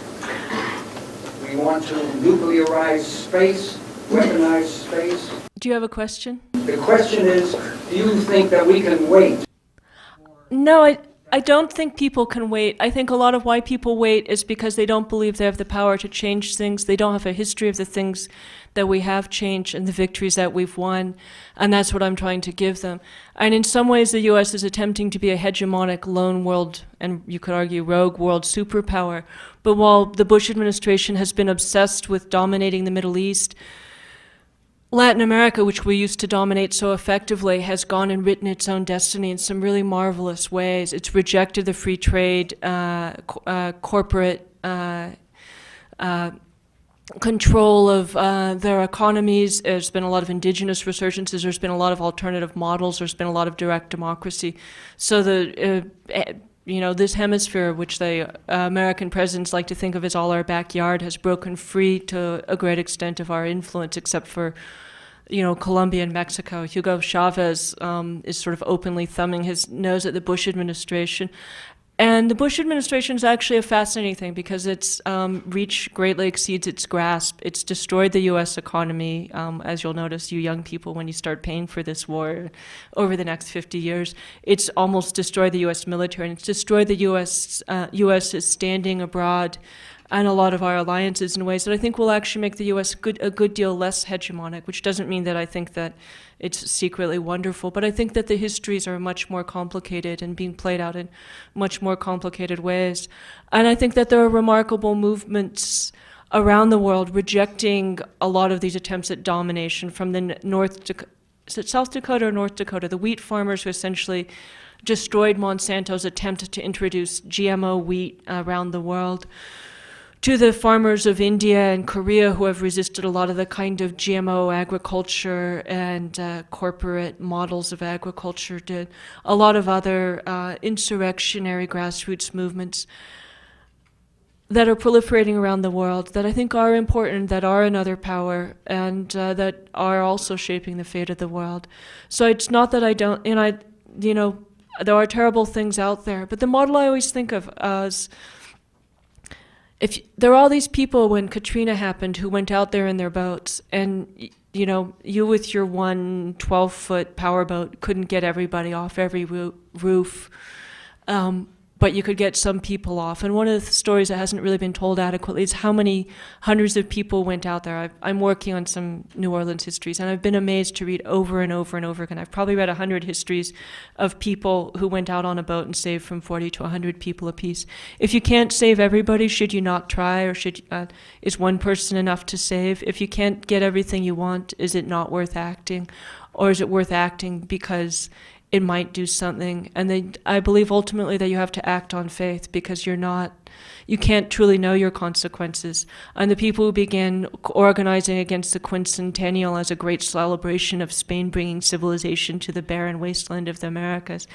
We want to nuclearize space, weaponize space. Do you have a question? The question is, do you think that we can wait? No, I don't think people can wait. I think a lot of why people wait is because they don't believe they have the power to change things. They don't have a history of the things that we have changed and the victories that we've won. And that's what I'm trying to give them. And in some ways, the U.S. is attempting to be a hegemonic lone world, and you could argue rogue world superpower. But while the Bush administration has been obsessed with dominating the Middle East, Latin America, which we used to dominate so effectively, has gone and written its own destiny in some really marvelous ways. It's rejected the free trade, corporate control of their economies. There's been a lot of indigenous resurgences. There's been a lot of alternative models. There's been a lot of direct democracy. So this hemisphere, which the American presidents like to think of as all our backyard, has broken free to a great extent of our influence, except for, Colombia and Mexico. Hugo Chavez is sort of openly thumbing his nose at the Bush administration. And the Bush administration is actually a fascinating thing because its reach greatly exceeds its grasp. It's destroyed the U.S. economy, as you'll notice, you young people, when you start paying for this war over the next 50 years. It's almost destroyed the U.S. military, and it's destroyed the U.S.'s standing abroad and a lot of our alliances in ways that I think will actually make the U.S. a good deal less hegemonic, which doesn't mean that I think that it's secretly wonderful, but I think that the histories are much more complicated and being played out in much more complicated ways. And I think that there are remarkable movements around the world rejecting a lot of these attempts at domination from the is it South Dakota or North Dakota, the wheat farmers who essentially destroyed Monsanto's attempt to introduce GMO wheat around the world, to the farmers of India and Korea who have resisted a lot of the kind of GMO agriculture and corporate models of agriculture, to a lot of other insurrectionary grassroots movements that are proliferating around the world that I think are important, that are another power, and that are also shaping the fate of the world. So it's not that I don't, there are terrible things out there, but the model I always think of as, if there are all these people when Katrina happened who went out there in their boats, and you with your 12-foot powerboat couldn't get everybody off every roof, but you could get some people off. And one of the stories that hasn't really been told adequately is how many hundreds of people went out there. I'm working on some New Orleans histories, and I've been amazed to read over and over and over again. I've probably read 100 histories of people who went out on a boat and saved from 40 to 100 people apiece. If you can't save everybody, should you not try, or is one person enough to save? If you can't get everything you want, is it not worth acting? Or is it worth acting because it might do something? And I believe ultimately that you have to act on faith, because you can't truly know your consequences. And the people who began organizing against the quincentennial as a great celebration of Spain bringing civilization to the barren wasteland of the Americas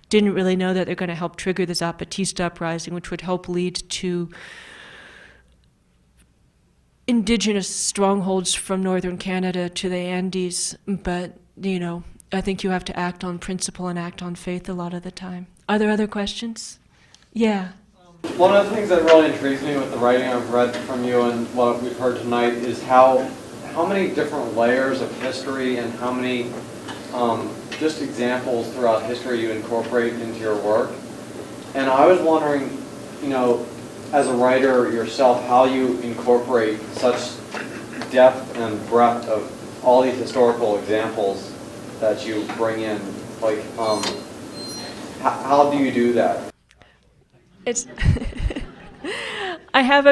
didn't really know that they're going to help trigger the Zapatista uprising, which would help lead to indigenous strongholds from northern Canada to the Andes. But, I think you have to act on principle and act on faith a lot of the time. Are there other questions? Yeah. One of the things that really intrigues me with the writing I've read from you and what we've heard tonight is how many different layers of history and how many just examples throughout history you incorporate into your work. And I was wondering, as a writer yourself, how you incorporate such depth and breadth of all these historical examples that you bring in. Like, how do you do that? It's I have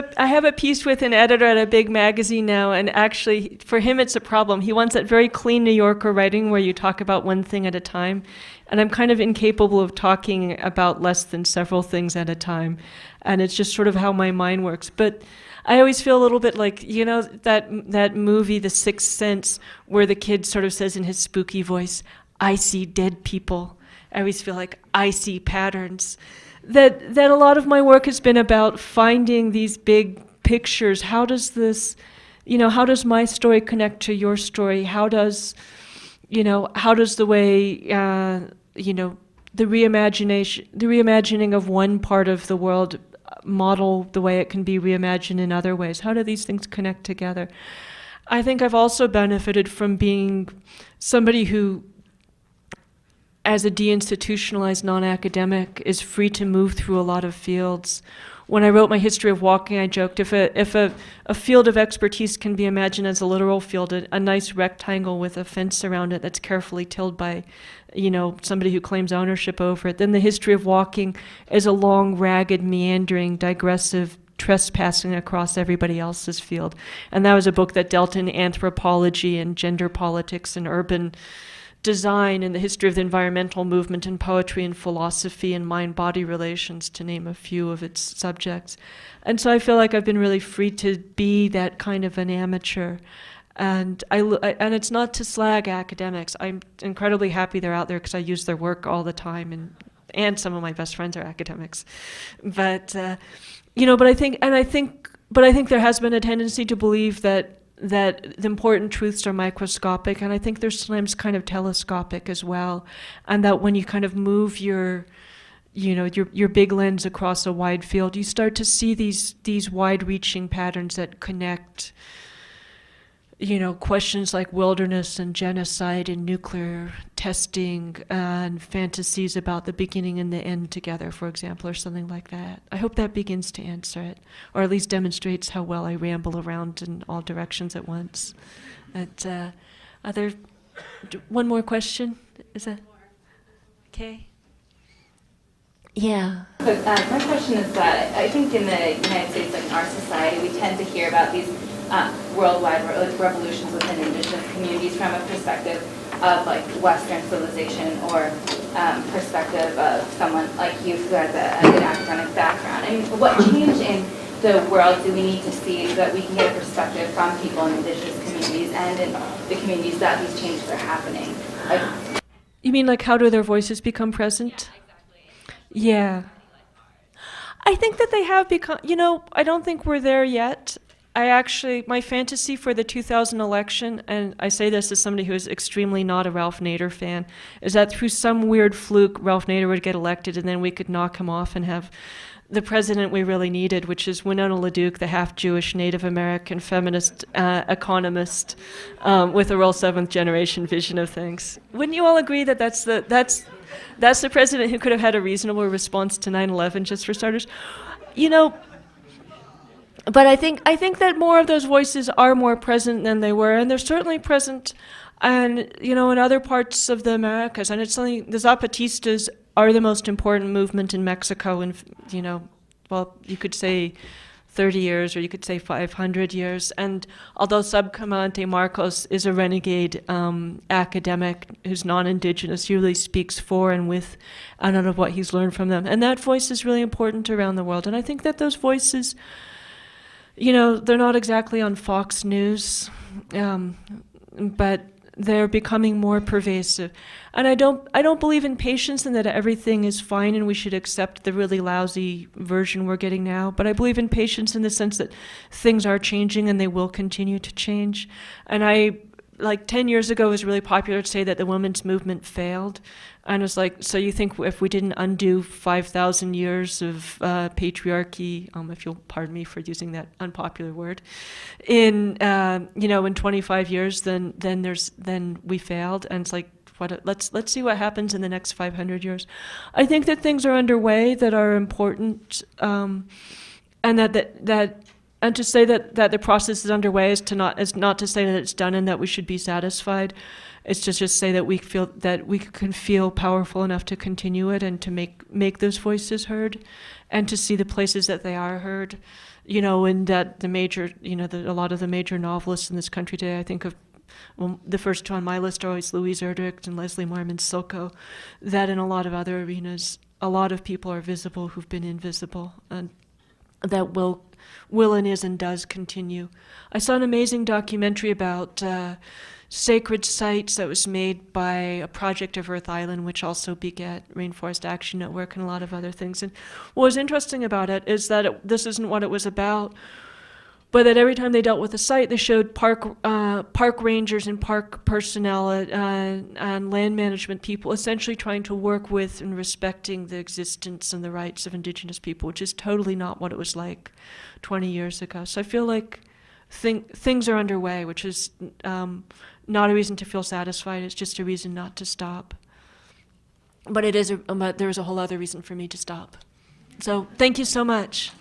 a piece with an editor at a big magazine now, and actually for him it's a problem. He wants that very clean New Yorker writing where you talk about one thing at a time, and I'm kind of incapable of talking about less than several things at a time, and it's just sort of how my mind works. But I always feel a little bit like, that movie, The Sixth Sense, where the kid sort of says in his spooky voice, "I see dead people." I always feel like I see patterns. That a lot of my work has been about finding these big pictures. How does how does my story connect to your story? How does the way, the reimagining of one part of the world model the way it can be reimagined in other ways? How do these things connect together? I think I've also benefited from being somebody who, as a deinstitutionalized non-academic, is free to move through a lot of fields. When I wrote my history of walking, I joked, if a field of expertise can be imagined as a literal field, a nice rectangle with a fence around it that's carefully tilled by, somebody who claims ownership over it, then the history of walking is a long, ragged, meandering, digressive trespassing across everybody else's field. And that was a book that dealt in anthropology and gender politics and urban design and the history of the environmental movement and poetry and philosophy and mind-body relations, to name a few of its subjects. And so I feel like I've been really free to be that kind of an amateur. And and it's not to slag academics. I'm incredibly happy they're out there because I use their work all the time, and some of my best friends are academics. But but I think there has been a tendency to believe that the important truths are microscopic, and I think they're sometimes kind of telescopic as well, and that when you kind of move your big lens across a wide field, you start to see these wide-reaching patterns that connect questions like wilderness and genocide and nuclear testing and fantasies about the beginning and the end together, for example, or something like that. I hope that begins to answer it, or at least demonstrates how well I ramble around in all directions at once. One more question? Is that okay? Yeah. So my question is that I think in the United States, like in our society, we tend to hear about these worldwide revolutions within indigenous communities from a perspective of like Western civilization or perspective of someone like you who has a good academic background. I mean, what change in the world do we need to see so that we can get a perspective from people in indigenous communities and in the communities that these changes are happening? You mean like how do their voices become present? Yeah. I think that they have become, I don't think we're there yet. My fantasy for the 2000 election, and I say this as somebody who is extremely not a Ralph Nader fan, is that through some weird fluke, Ralph Nader would get elected and then we could knock him off and have the president we really needed, which is Winona LaDuke, the half-Jewish Native American feminist economist with a real seventh-generation vision of things. Wouldn't you all agree that that's the president who could have had a reasonable response to 9/11, just for starters? But I think that more of those voices are more present than they were, and they're certainly present, and in other parts of the Americas. And it's something the Zapatistas are the most important movement in Mexico, and you could say 30 years, or you could say 500 years. And although Subcomandante Marcos is a renegade academic who's non-indigenous, he really speaks for and with and out of what he's learned from them. And that voice is really important around the world. And I think that those voices, they're not exactly on Fox News, but they're becoming more pervasive. And I don't believe in patience and that everything is fine and we should accept the really lousy version we're getting now. But I believe in patience in the sense that things are changing and they will continue to change. And 10 years ago, it was really popular to say that the women's movement failed. And it was like, so you think if we didn't undo 5,000 years of patriarchy, if you'll pardon me for using that unpopular word, in 25 years, then we failed. And it's like, let's see what happens in the next 500 years. I think that things are underway that are important, and and to say that the process is underway is not to say that it's done and that we should be satisfied. It's to just say that we feel that we can feel powerful enough to continue it and to make those voices heard, and to see the places that they are heard. And that a lot of the major novelists in this country today, I think of, the first two on my list are always Louise Erdrich and Leslie Marmon Silko, that in a lot of other arenas, a lot of people are visible who've been invisible, and that will and is and does continue. I saw an amazing documentary about sacred sites that was made by a project of Earth Island, which also begat Rainforest Action Network and a lot of other things. And what was interesting about it is that this isn't what it was about, but that every time they dealt with a site, they showed park rangers and park personnel and land management people essentially trying to work with and respecting the existence and the rights of indigenous people, which is totally not what it was like 20 years ago. So I feel like things are underway, which is not a reason to feel satisfied. It's just a reason not to stop. But there is a whole other reason for me to stop. So thank you so much.